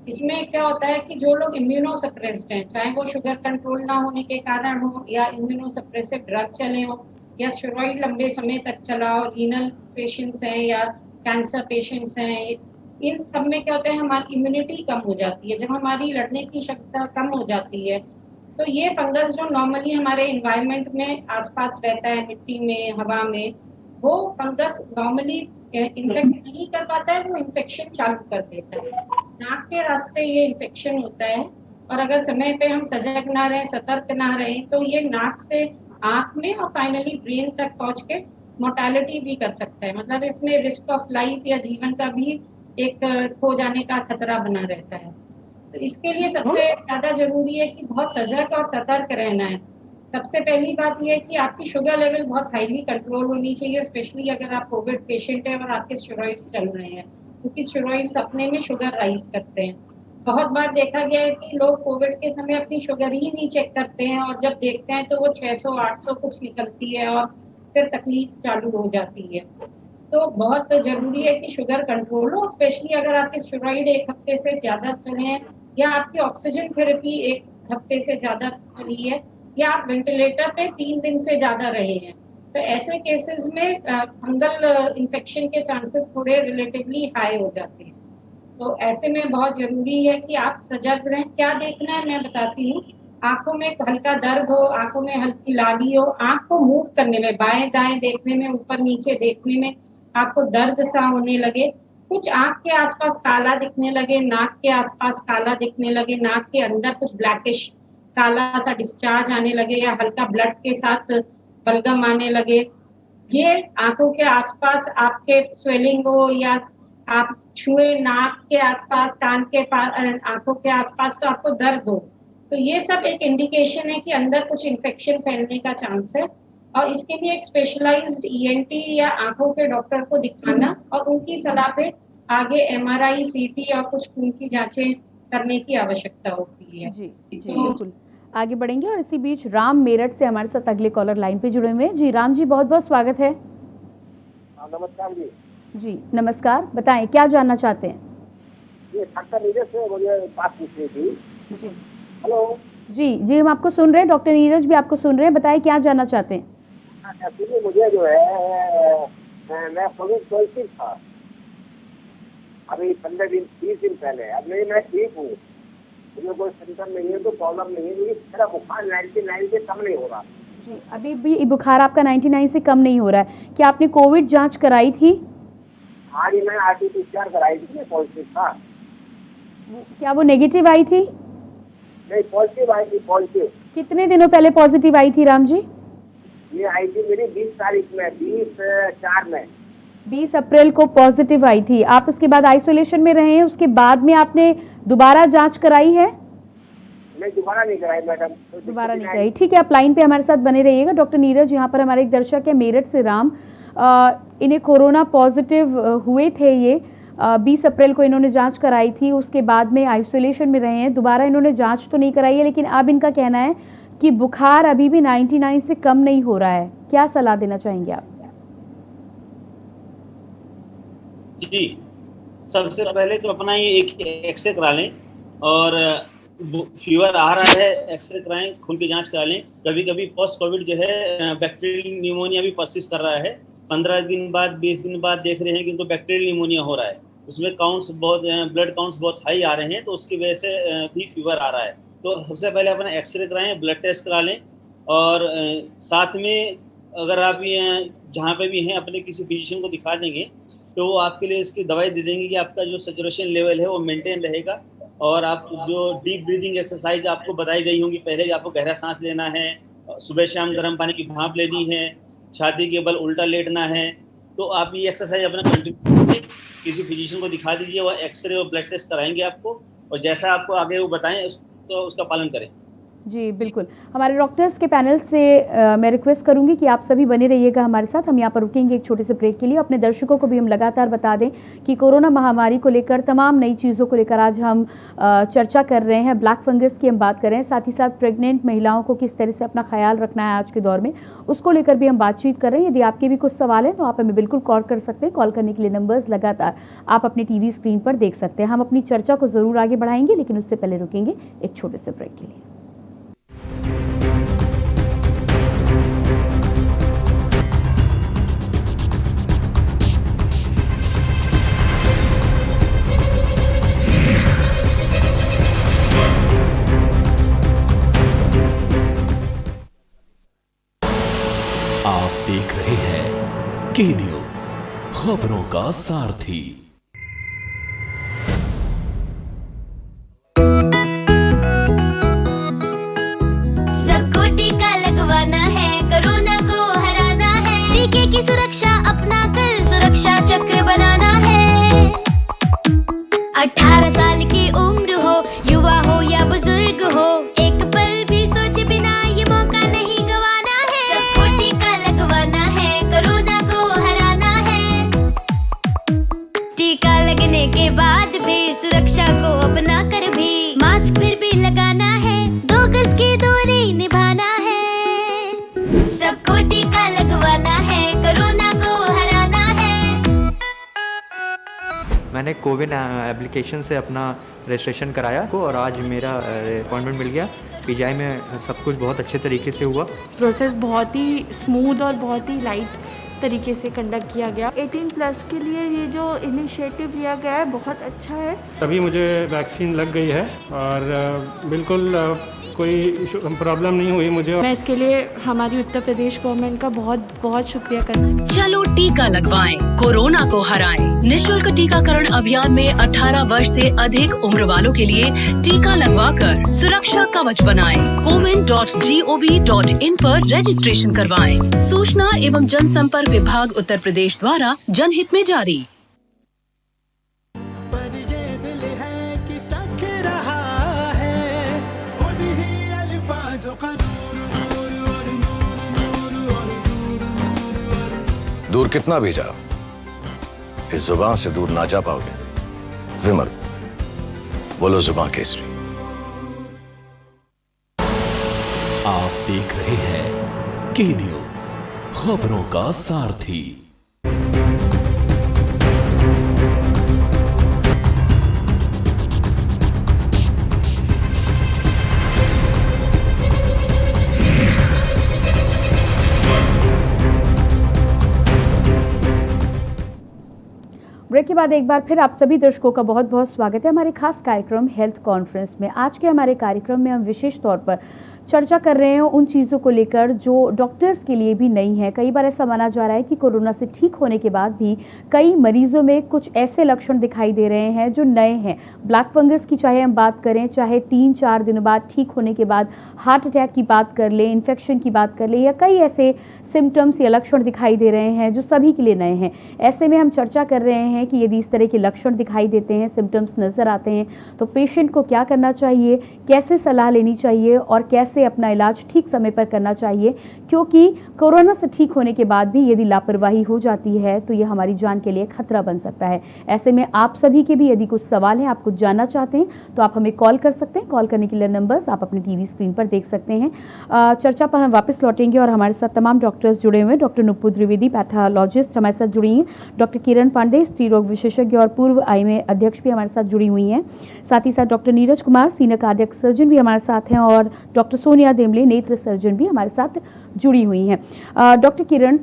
इसमें क्या होता है कि जो लोग इम्यूनो सप्रेस्ड हैं, चाहे वो शुगर कंट्रोल ना होने के कारण हो या इम्यूनो सप्रेसिव ड्रग चले हो या स्टेरॉइड लंबे समय तक चला हो, रीनल पेशेंट्स हैं या कैंसर पेशेंट्स हैं, इन सब में क्या होता है हमारी इम्यूनिटी कम हो जाती है। जब हमारी लड़ने की क्षमता कम हो जाती है तो ये फंगस जो नॉर्मली हमारे इन्वायरमेंट में आसपास रहता है, मिट्टी में, हवा में, वो फंगस नॉर्मली इन्फेक्ट नहीं कर पाता है, वो इन्फेक्शन चालू कर देता है। नाक के रास्ते ये इन्फेक्शन होता है और अगर समय पे हम सजग ना रहें, सतर्क ना रहें, तो ये नाक से आँख में और फाइनली ब्रेन तक पहुंच के मोर्टेलिटी भी कर सकता है। मतलब इसमें रिस्क ऑफ लाइफ या जीवन का भी एक खो जाने का खतरा बना रहता है। तो इसके लिए सबसे ज़्यादा जरूरी है कि बहुत सजग और सतर्क रहना है। सबसे पहली बात यह है कि आपकी शुगर लेवल बहुत हाईली कंट्रोल होनी चाहिए, स्पेशली अगर आप कोविड पेशेंट हैं और आपके स्टेरॉइड्स चल रहे हैं, क्योंकि स्टेरॉइड्स अपने में शुगर राइज करते हैं। बहुत बार देखा गया है कि लोग कोविड के समय अपनी शुगर ही नहीं चेक करते हैं और जब देखते हैं तो वो 600-800 कुछ निकलती है और फिर तकलीफ चालू हो जाती है। तो बहुत जरूरी है कि शुगर कंट्रोल हो, स्पेशली अगर आपके स्टेरॉइड 1 हफ्ते से ज़्यादा चले हैं या आपकी ऑक्सीजन थेरेपी 1 हफ्ते से ज़्यादा चली है या आप वेंटिलेटर पे 3 दिन से ज़्यादा रहे हैं, तो ऐसे केसेस में फंगल इन्फेक्शन के चांसेस थोड़े रिलेटिवली हाई हो जाते हैं। तो ऐसे में बहुत ज़रूरी है कि आप सजग रहें। क्या देखना है मैं बताती हूँ। आँखों में हल्का दर्द हो, आँखों में हल्की लाली हो, आँख को मूव करने में, बाएं दाएं देखने में, ऊपर नीचे देखने में आपको दर्द सा होने लगे, कुछ आँख के आसपास काला दिखने लगे, नाक के आसपास काला दिखने लगे, नाक के अंदर कुछ ब्लैकिश काला सा डिस्चार्ज आने लगे या हल्का ब्लड के साथ बलगम आने लगे, ये आंखों के आसपास आपके स्वेलिंग हो या आप छुए नाक के आसपास, कान के पास, आंखों के आसपास, तो आपको दर्द हो, तो ये सब एक इंडिकेशन है कि अंदर कुछ इन्फेक्शन फैलने का चांस है। और इसके लिए एक स्पेशलाइज्ड ईएनटी या आंखों के डॉक्टर को दिखाना और उनकी सलाह पे आगे एमआरआई, सीटी और कुछ खून की जांचें करने की आवश्यकता होती है। जी बिल्कुल, आगे बढ़ेंगे। और इसी बीच राम मेरठ से हमारे साथ अगले कॉलर लाइन पे जुड़े हुए हैं। जी राम जी, बहुत बहुत स्वागत है। नमस्कार जी। जी नमस्कार, बताएं क्या जानना चाहते हैं? ये डॉक्टर नीरज से मुझे बात पूछनी थी। जी हेलो। जी हम आपको सुन रहे हैं, डॉक्टर नीरज भी आपको सुन रहे हैं, बताएं क्या जानना चाहते हैं? एक्चुअली मुझे जो है मैं कोविड पॉजिटिव था अभी 15 दिन 20 दिन पहले। अब नहीं, मैं ठीक हूँ, मुझे कोई सिम्टम नहीं है, तो प्रॉब्लम नहीं है, लेकिन मेरा बुखार 99 से कम नहीं हो रहा। जी अभी भी बुखार आपका 99 से कम नहीं हो रहा है। क्या आपने कोविड जांच कराई थी? हाँ जी, मैंने RT-PCR कराई थी, पॉजिटिव था। क्या वो नेगेटिव आई थी? नहीं, पॉजिटिव आई थी, पॉजिटिव। कितने दिनों पहले पॉजिटिव आई थी राम जी? ये आई थी मेरी 20 तारीख में, 20/4 में। 20 अप्रैल को पॉजिटिव आई थी। आप उसके बाद आइसोलेशन में रहे हैं, उसके बाद में आपने दोबारा जांच कराई है? नहीं, दोबारा नहीं कराई मैडम। दोबारा नहीं कराई, ठीक है। आप लाइन पे हमारे साथ बने रहिएगा। डॉक्टर नीरज, यहाँ पर हमारे एक दर्शक है मेरठ से राम, इन्हें कोरोना पॉजिटिव हुए थे। ये 20 अप्रैल को इन्होंने जांच कराई थी, उसके बाद में आइसोलेशन में रहे हैं। दोबारा इन्होंने जांच तो नहीं कराई है, लेकिन अब इनका कहना है कि बुखार अभी भी 99 से कम नहीं हो रहा है। क्या सलाह देना चाहेंगे आप? जी, सबसे पहले तो अपना ये एक एक्सरे करा लें, और फीवर आ रहा है एक्सरे कराएं, खून की जांच करा लें। कभी कभी पोस्ट कोविड जो है बैक्टीरियल निमोनिया भी परसिस्ट कर रहा है। 15 दिन बाद 20 दिन बाद देख रहे हैं कि इनको बैक्टीरियल निमोनिया हो रहा है, उसमें काउंट्स बहुत, ब्लड काउंट्स बहुत हाई आ रहे हैं, तो उसकी वजह से भी फीवर आ रहा है। तो सबसे पहले अपना एक्सरे कराएं, ब्लड टेस्ट करा लें, और साथ में अगर आप जहाँ पे भी हैं अपने किसी फिजिशियन को दिखा देंगे, तो वो आपके लिए इसकी दवाई दे देंगे कि आपका जो सैचुरेशन लेवल है वो मेंटेन रहेगा। और आप जो डीप ब्रीदिंग एक्सरसाइज आपको बताई गई होंगी पहले, कि आपको गहरा सांस लेना है, सुबह शाम गर्म पानी की भाप लेनी है, छाती के बल उल्टा लेटना है, तो आप ये एक्सरसाइज अपना कंटिन्यू किसी फिजिशियन को दिखा दीजिए, वो एक्सरे और ब्लड टेस्ट कराएंगे आपको, और जैसा आपको आगे वो बताएं तो उसका पालन करें। जी बिल्कुल। हमारे डॉक्टर्स के पैनल से मैं रिक्वेस्ट करूंगी कि आप सभी बने रहिएगा हमारे साथ। हम यहाँ पर रुकेंगे एक छोटे से ब्रेक के लिए। अपने दर्शकों को भी हम लगातार बता दें कि कोरोना महामारी को लेकर तमाम नई चीज़ों को लेकर आज हम चर्चा कर रहे हैं। ब्लैक फंगस की हम बात कर रहे हैं, साथ ही साथ प्रेग्नेंट महिलाओं को किस तरह से अपना ख्याल रखना है आज के दौर में, उसको लेकर भी हम बातचीत कर रहे हैं। यदि आपके भी कुछ सवाल हैं तो आप हमें बिल्कुल कॉल कर सकते हैं। कॉल करने के लिए नंबर्स लगातार आप अपनी टीवी स्क्रीन पर देख सकते हैं। हम अपनी चर्चा को ज़रूर आगे बढ़ाएंगे, लेकिन उससे पहले रुकेंगे एक छोटे से ब्रेक के लिए। आप देख रहे हैं के न्यूज, खबरों का सारथी। सबको टीका लगवाना है, कोरोना को हराना है, टीके की सुरक्षा अपना कर सुरक्षा चक्र बनाना है। 18 साल की उम्र हो, युवा हो या बुजुर्ग हो, एक पल भी सोचे बिना ये मौका नहीं गवाना है। सबको टीका लगवाना है, कोरोना को हराना है। टीका लगने के बाद भी सुरक्षा को अपना कर भी मास्क फिर भी लगाना है, 2 गज की दूरी निभाना है। सबको टीका लगवाना है, कोरोना को हराना है। मैंने कोविन एप्लीकेशन से अपना रजिस्ट्रेशन कराया और आज मेरा अपॉइंटमेंट मिल गया। पीजीआई में सब कुछ बहुत अच्छे तरीके से हुआ। प्रोसेस बहुत ही स्मूथ और बहुत ही लाइट तरीके से कंडक्ट किया गया। 18+ के लिए ये जो इनिशिएटिव लिया गया है बहुत अच्छा है। अभी मुझे वैक्सीन लग गई है और बिल्कुल कोई प्रॉब्लम नहीं हुई मुझे। मैं इसके लिए हमारी उत्तर प्रदेश गवर्नमेंट का बहुत बहुत शुक्रिया करना। चलो टीका लगवाएं, कोरोना को हराएं। निःशुल्क टीकाकरण अभियान में 18 वर्ष से अधिक उम्र वालों के लिए टीका लगवाकर सुरक्षा कवच बनाएं। cowin.gov.in पर रजिस्ट्रेशन करवाएं। सूचना एवं जनसंपर्क विभाग उत्तर प्रदेश द्वारा जनहित में जारी। दूर कितना भी जाओ, इस जुबान से दूर ना जा पाओगे। विमल, बोलो जुबान केसरी। आप देख रहे हैं के न्यूज, खबरों का सारथी। ब्रेक के बाद एक बार फिर आप सभी दर्शकों का बहुत बहुत स्वागत है हमारे खास कार्यक्रम हेल्थ कॉन्फ्रेंस में। आज के हमारे कार्यक्रम में हम विशेष तौर पर चर्चा कर रहे हैं उन चीज़ों को लेकर जो डॉक्टर्स के लिए भी नई है। कई बार ऐसा माना जा रहा है कि कोरोना से ठीक होने के बाद भी कई मरीजों में कुछ ऐसे लक्षण दिखाई दे रहे हैं जो नए हैं। ब्लैक फंगस की चाहे हम बात करें, चाहे 3-4 दिनों बाद ठीक होने के बाद हार्ट अटैक की बात कर लें, इन्फेक्शन की बात कर लें, या कई ऐसे सिम्टम्स या लक्षण दिखाई दे रहे हैं जो सभी के लिए नए हैं। ऐसे में हम चर्चा कर रहे हैं कि यदि इस तरह के लक्षण दिखाई देते हैं, सिम्टम्स नज़र आते हैं, तो पेशेंट को क्या करना चाहिए, कैसे सलाह लेनी चाहिए और कैसे अपना इलाज ठीक समय पर करना चाहिए, क्योंकि कोरोना से ठीक होने के बाद भी यदि लापरवाही हो जाती है तो ये हमारी जान के लिए खतरा बन सकता है। ऐसे में आप सभी के भी यदि कुछ सवाल हैं, आप कुछ जानना चाहते हैं, तो आप हमें कॉल कर सकते हैं। कॉल करने के लिए नंबर्स आप अपने टीवी स्क्रीन पर देख सकते हैं। चर्चा पर हम वापस लौटेंगे और हमारे साथ तमाम डॉक्टर्स जुड़े हुए हैं। डॉक्टर नुपुर द्विवेदी, पैथोलॉजिस्ट हमारे साथ जुड़ी हैं। डॉक्टर किरण पांडे, स्त्री रोग विशेषज्ञ और पूर्व आईएमए अध्यक्ष भी हमारे साथ जुड़ी हुई हैं। साथ ही साथ doctor Neeraj Kumar, senior cardiac surgeon भी हमारे साथ हैं, और डॉक्टर सोनिया देमले, नेत्र सर्जन भी हमारे साथ जुड़ी हुई हैं। डॉक्टर किरण,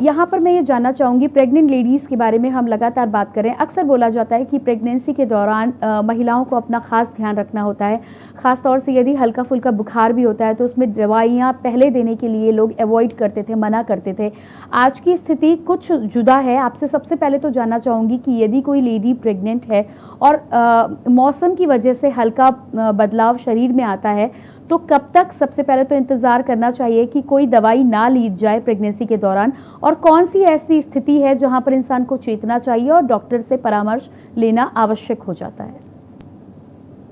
यहाँ पर मैं ये जानना चाहूँगी, प्रेग्नेंट लेडीज़ के बारे में हम लगातार बात करें। अक्सर बोला जाता है कि प्रेगनेंसी के दौरान महिलाओं को अपना खास ध्यान रखना होता है। ख़ास तौर से यदि हल्का फुल्का बुखार भी होता है तो उसमें दवाइयाँ पहले देने के लिए लोग अवॉइड करते थे, मना करते थे। आज की स्थिति कुछ जुदा है। आपसे सबसे पहले तो जानना चाहूँगी कि यदि कोई लेडी प्रेग्नेंट है और मौसम की वजह से हल्का बदलाव शरीर में आता है, तो कब तक सबसे पहले तो इंतज़ार करना चाहिए कि कोई दवाई ना ली जाए प्रेगनेंसी के दौरान, और कौन सी ऐसी स्थिति है जहां पर इंसान को चेतना चाहिए और डॉक्टर से परामर्श लेना आवश्यक हो जाता है?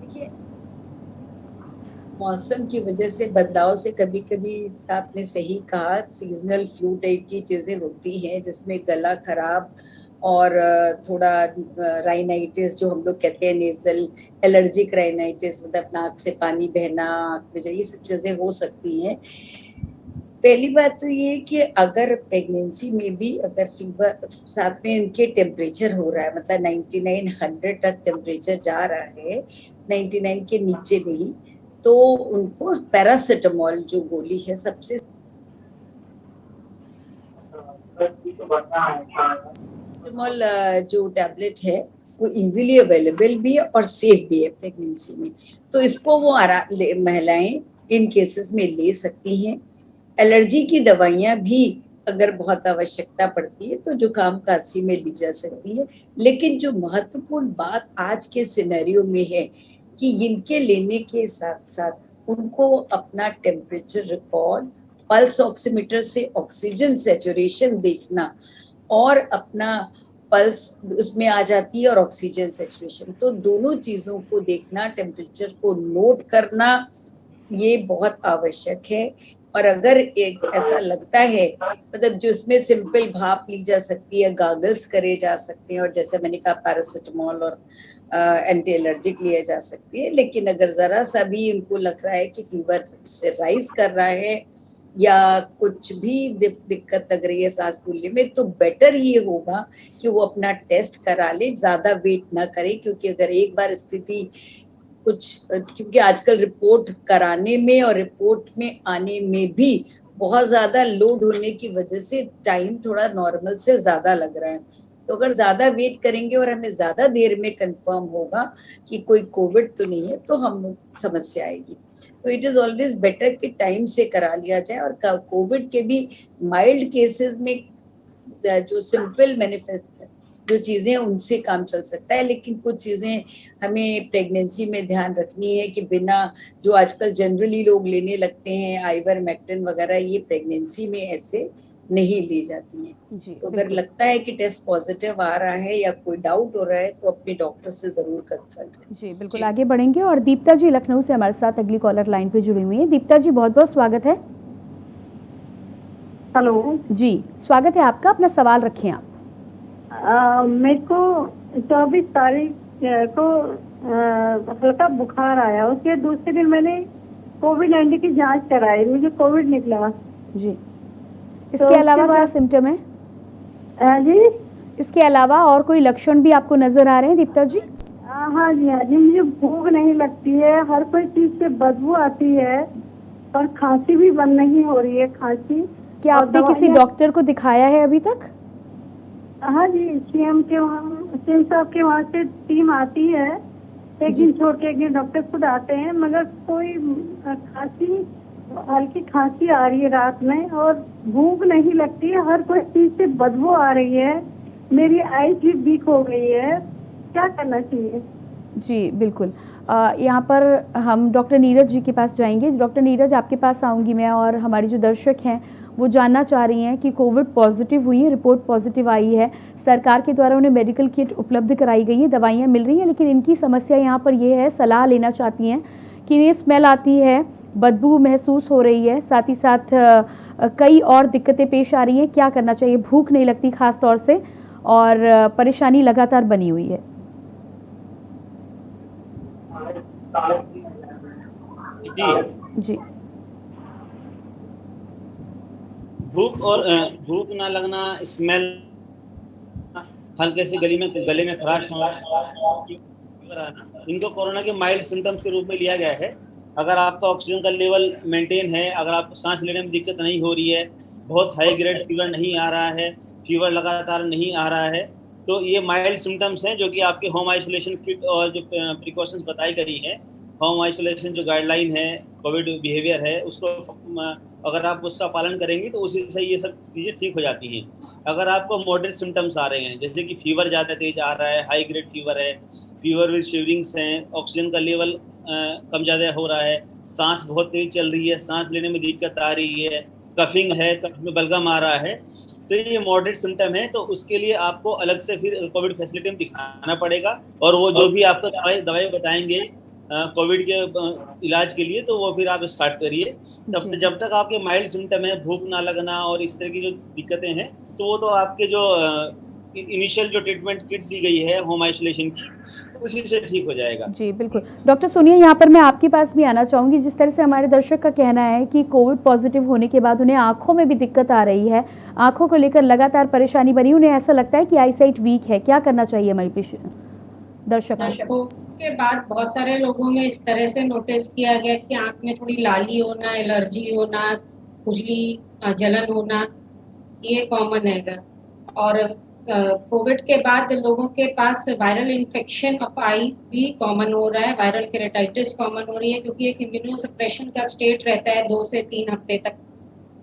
देखिए, मौसम की वजह से बदलाव से कभी कभी आपने सही कहा, सीजनल फ्लू टाइप की चीज़ें होती हैं जिसमें गला खराब और थोड़ा राइनाइटिस जो हम लोग कहते हैं, नेजल एलर्जिक राइनाइटिस, मतलब नाक से पानी बहना, आँख में, ये सब चीज़ें हो सकती हैं। पहली बात तो ये कि अगर प्रेगनेंसी में भी अगर फीवर साथ में इनके टेम्परेचर हो रहा है, मतलब 99-100 तक टेम्परेचर जा रहा है, 99 के नीचे नहीं, तो उनको पैरासिटामोल जो गोली है सबसे जो टैबलेट है वो इजीली अवेलेबल भी है और सेफ भी है प्रेगनेंसी में, तो इसको वो महिलाएं इन केसेस में ले सकती हैं। एलर्जी की दवाइयां भी अगर बहुत आवश्यकता पड़ती है तो जुकाम खांसी में ली जा सकती है। लेकिन जो महत्वपूर्ण बात आज के सिनेरियो में है कि इनके लेने के साथ साथ उनको अपना टेम्परेचर रिकॉर्ड, पल्स ऑक्सीमीटर से ऑक्सीजन सैचुरेशन देखना, और अपना पल्स उसमें आ जाती है और ऑक्सीजन सैचुरेशन, तो दोनों चीज़ों को देखना, टेम्परेचर को नोट करना, ये बहुत आवश्यक है। और अगर एक ऐसा लगता है, मतलब जो इसमें सिंपल भाप ली जा सकती है, गागल्स करे जा सकते हैं, और जैसे मैंने कहा पैरासिटामोल और एंटी एलर्जिक लिया जा सकती है। लेकिन अगर ज़रा सा भी उनको लग रहा है कि फीवर से राइज कर रहा है या कुछ भी दिक्कत लग रही है सांस फूलने में, तो बेटर ये होगा कि वो अपना टेस्ट करा ले, ज़्यादा वेट ना करे, क्योंकि अगर एक बार स्थिति क्योंकि आजकल रिपोर्ट कराने में और रिपोर्ट में आने में भी बहुत ज़्यादा लोड होने की वजह से टाइम थोड़ा नॉर्मल से ज़्यादा लग रहा है। तो अगर ज़्यादा वेट करेंगे और हमें ज़्यादा देर में कंफर्म होगा कि कोई कोविड तो नहीं है, तो हम समस्या आएगी। तो इट इज़ ऑलवेज बेटर कि टाइम से करा लिया जाए। और कोविड के भी माइल्ड केसेस में जो सिंपल मैनिफेस्ट जो चीज़ें उनसे काम चल सकता है, लेकिन कुछ चीज़ें हमें प्रेगनेंसी में ध्यान रखनी है कि बिना जो आजकल जनरली लोग लेने लगते हैं आइवरमेक्टिन वगैरह, ये प्रेगनेंसी में ऐसे नहीं ली जाती हैं। तो अगर लगता है कि टेस्ट पॉजिटिव आ रहा है या कोई डाउट हो रहा है तो अपने डॉक्टर से जरूर कंसल्ट करें। जी बिल्कुल, आगे बढ़ेंगे। और दीप्ता जी लखनऊ से हमारे साथ अगली कॉलर लाइन पे जुड़ी हुई है। दीप्ता जी, बहुत बहुत स्वागत है। हेलो जी, स्वागत है आपका, अपना सवाल रखें आप। मेरे को 24 तारीख को हल्का बुखार आया, उसके दूसरे दिन मैंने कोविड-19 की जांच कराई, मुझे कोविड निकला। जी, इसके अलावा क्या सिम्टम है? जी, इसके अलावा और कोई लक्षण भी आपको नजर आ रहे हैं दीप्ता जी? हाँ जी, मुझे भूख नहीं लगती है, हर कोई चीज से बदबू आती है और खांसी भी बंद नहीं हो रही है, खांसी। क्या आपने किसी डॉक्टर को दिखाया है अभी तक? हाँ जी, सीएम साहब के वहाँ से टीम आती है, एक दिन छोड़ के एक दिन डॉक्टर खुद आते हैं, मगर कोई हल्की खांसी आ रही है रात में और भूख नहीं लगती है, हर कोई चीज से बदबू आ रही है, मेरी आईज भी वीक हो गई है, क्या करना चाहिए? जी बिल्कुल, यहाँ पर हम डॉक्टर नीरज जी के पास जाएंगे। डॉक्टर नीरज, आपके पास आऊँगी मैं, और हमारी जो दर्शक हैं वो जानना चाह रही हैं कि कोविड पॉजिटिव हुई है, रिपोर्ट पॉजिटिव आई है, सरकार के द्वारा उन्हें मेडिकल किट उपलब्ध कराई गई है, दवाइयाँ मिल रही हैं, लेकिन इनकी समस्या यहाँ पर ये है, सलाह लेना चाहती हैं कि इन्हें स्मेल आती है, बदबू महसूस हो रही है, साथ ही साथ कई और दिक्कतें पेश आ रही हैं, क्या करना चाहिए? भूख नहीं लगती खास तौर से, और परेशानी लगातार बनी हुई है। जी, भूख ना लगना, स्मेल, हल्के से गले में खराश होना, इनको कोरोना के माइल्ड सिम्टम्स के रूप में लिया गया है। अगर आपका ऑक्सीजन का लेवल मेंटेन है, अगर आपको सांस लेने में दिक्कत नहीं हो रही है, बहुत हाई ग्रेड फीवर नहीं आ रहा है, फीवर लगातार नहीं आ रहा है, तो ये माइल्ड सिम्टम्स हैं जो कि आपके होम आइसोलेशन किट और जो प्रिकॉशंस बताई गई हैं, होम आइसोलेशन जो गाइडलाइन है, कोविड बिहेवियर है, उसको अगर आप उसका पालन करेंगे तो उसी से ये सब चीज़ें ठीक हो जाती हैं। अगर आपको मॉडरेट सिम्टम्स आ रहे हैं, जैसे कि फीवर ज़्यादा तेज आ रहा है, हाई ग्रेड फीवर है, फीवर विद शिवरिंग्स हैं, ऑक्सीजन का लेवल कम ज़्यादा हो रहा है, सांस बहुत तेज चल रही है, सांस लेने में दिक्कत आ रही है, कफिंग है, कफ में बलगम आ रहा है, तो ये मॉडरेट सिम्टम है, तो उसके लिए आपको अलग से फिर कोविड फैसिलिटी में दिखाना पड़ेगा, और वो जो भी आपको दवाई बताएंगे कोविड के इलाज के लिए, तो वो फिर आप स्टार्ट करिए। जब तक आपके माइल्ड सिम्टम है, भूख ना लगना और इस तरह की जो दिक्कतें हैं, तो वो तो आपके जो इनिशियल जो ट्रीटमेंट किट दी गई है होम आइसोलेशन की, उसी से ठीक हो जाएगा। जी बिल्कुल। डॉक्टर सुनिए, यहाँ पर मैं आपके पास भी आना चाहूँगी। जिस तरह से हमारे दर्शक का कहना है कि कोविड पॉजिटिव होने के बाद उन्हें आंखों में भी दिक्कत आ रही है, आंखों को लेकर लगातार परेशानी बनी, उन्हें ऐसा लगता है कि आईसाइट वीक है, क्या करना चाहिए हमारे दर्शकों के बाद? बहुत सारे लोगों में इस तरह से नोटिस किया गया कि आंख में थोड़ी लाली होना, एलर्जी होना, खुजली, जलन होना, ये कॉमन है। और कोविड के बाद लोगों के पास वायरल इन्फेक्शन ऑफ आई भी कॉमन हो रहा है, वायरल केरेटाइटिस कॉमन हो रही है, क्योंकि एक इम्यूनोसप्रेशन का स्टेट रहता है 2 से 3 हफ्ते तक,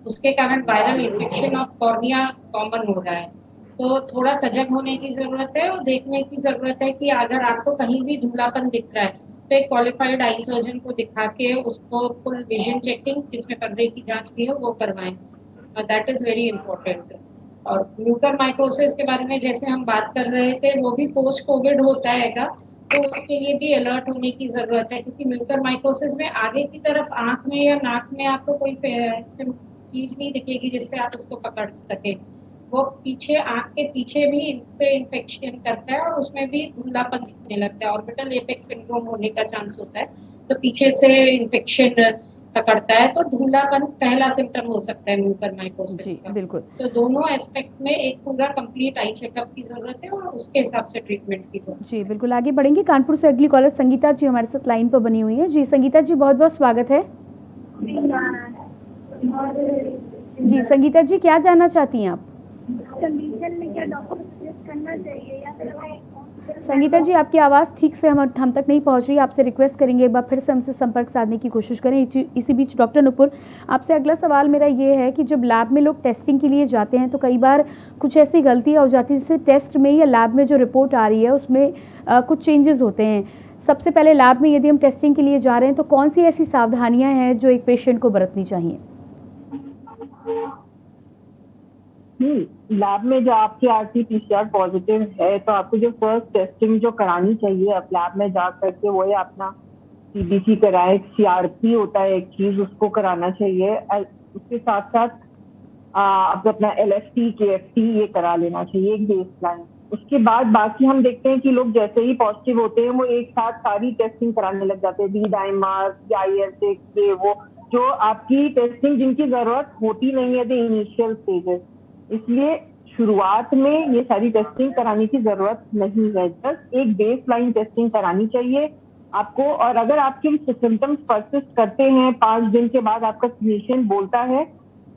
उसके कारण viral infection of cornea common हो रहा है। तो थोड़ा सजग होने की जरूरत है और देखने की जरूरत है कि अगर आपको कहीं भी धुंधलापन दिख रहा है तो एक क्वालिफाइड आई सर्जन को दिखा के उसको फुल विजन चेकिंग, जिसमें पर्दे की जांच भी हो, वो करवाएं, दैट इज वेरी इंपॉर्टेंट। और म्यूकरमाइकोसिस के बारे में जैसे हम बात कर रहे थे, वो भी पोस्ट कोविड होता हैगा, तो उसके लिए भी अलर्ट होने की जरूरत है, क्योंकि म्यूकरमाइकोसिस में आगे की तरफ आंख में या नाक में आपको कोई चीज नहीं दिखेगी जिससे आप उसको पकड़ सके, वो पीछे आंख के पीछे भी इनसे इन्फेक्शन करता है और उसमें भी धुंधलापन दिखने लगता है, ऑर्बिटल एपेक्स सिंड्रोम होने का चांस होता है, तो पीछे से इन्फेक्शन पकड़ता है, तो धुंधलापन पहला सिम्टम हो सकता है म्यूकरमाइकोसिस का। बिल्कुल। तो दोनों एस्पेक्ट में एक पूरा कंप्लीट आई चेकअप की जरूरत है और उसके हिसाब से ट्रीटमेंट की जरूरत है। जी बिल्कुल, आगे बढ़ेंगे। कानपुर से अगली कॉलर संगीता जी हमारे साथ लाइन पर बनी हुई है। जी संगीता जी, बहुत बहुत स्वागत है। जी संगीता जी, क्या जानना चाहती हैं आप? संगीता जी, आपकी आवाज़ ठीक से हम तक नहीं पहुंच रही, आपसे रिक्वेस्ट करेंगे एक बार फिर से हमसे संपर्क साधने की कोशिश करें। इसी बीच डॉक्टर नुपुर, आपसे अगला सवाल मेरा ये है कि जब लैब में लोग टेस्टिंग के लिए जाते हैं तो कई बार कुछ ऐसी गलतियां हो जाती हैं, जैसे टेस्ट में या लैब में जो रिपोर्ट आ रही है उसमें कुछ चेंजेस होते हैं। सबसे पहले लैब में यदि हम टेस्टिंग के लिए जा रहे हैं तो कौन सी ऐसी सावधानियाँ हैं जो एक पेशेंट को बरतनी चाहिए? लैब में जो आपकी RT-PCR पॉजिटिव है तो आपको जो फर्स्ट टेस्टिंग जो करानी चाहिए अब लैब में जा करके, वो है अपना CBC कराए, CRP होता है एक चीज, उसको कराना चाहिए। उसके साथ साथ आप अपना LFT KFT ये करा लेना चाहिए एक बेसलाइन। उसके बाद बाकी हम देखते हैं कि लोग जैसे ही पॉजिटिव होते हैं वो एक साथ सारी टेस्टिंग कराने लग जाते हैं, D-dimer, IL-6, ये वो, जो आपकी टेस्टिंग जिनकी जरूरत होती नहीं है द इनिशियल स्टेजेस। इसलिए शुरुआत में ये सारी टेस्टिंग कराने की जरूरत नहीं है, जस्ट एक बेसलाइन टेस्टिंग करानी चाहिए आपको। और अगर आपके सिम्टम्स परसिस्ट करते हैं 5 दिन के बाद आपका क्लिनिशियन बोलता है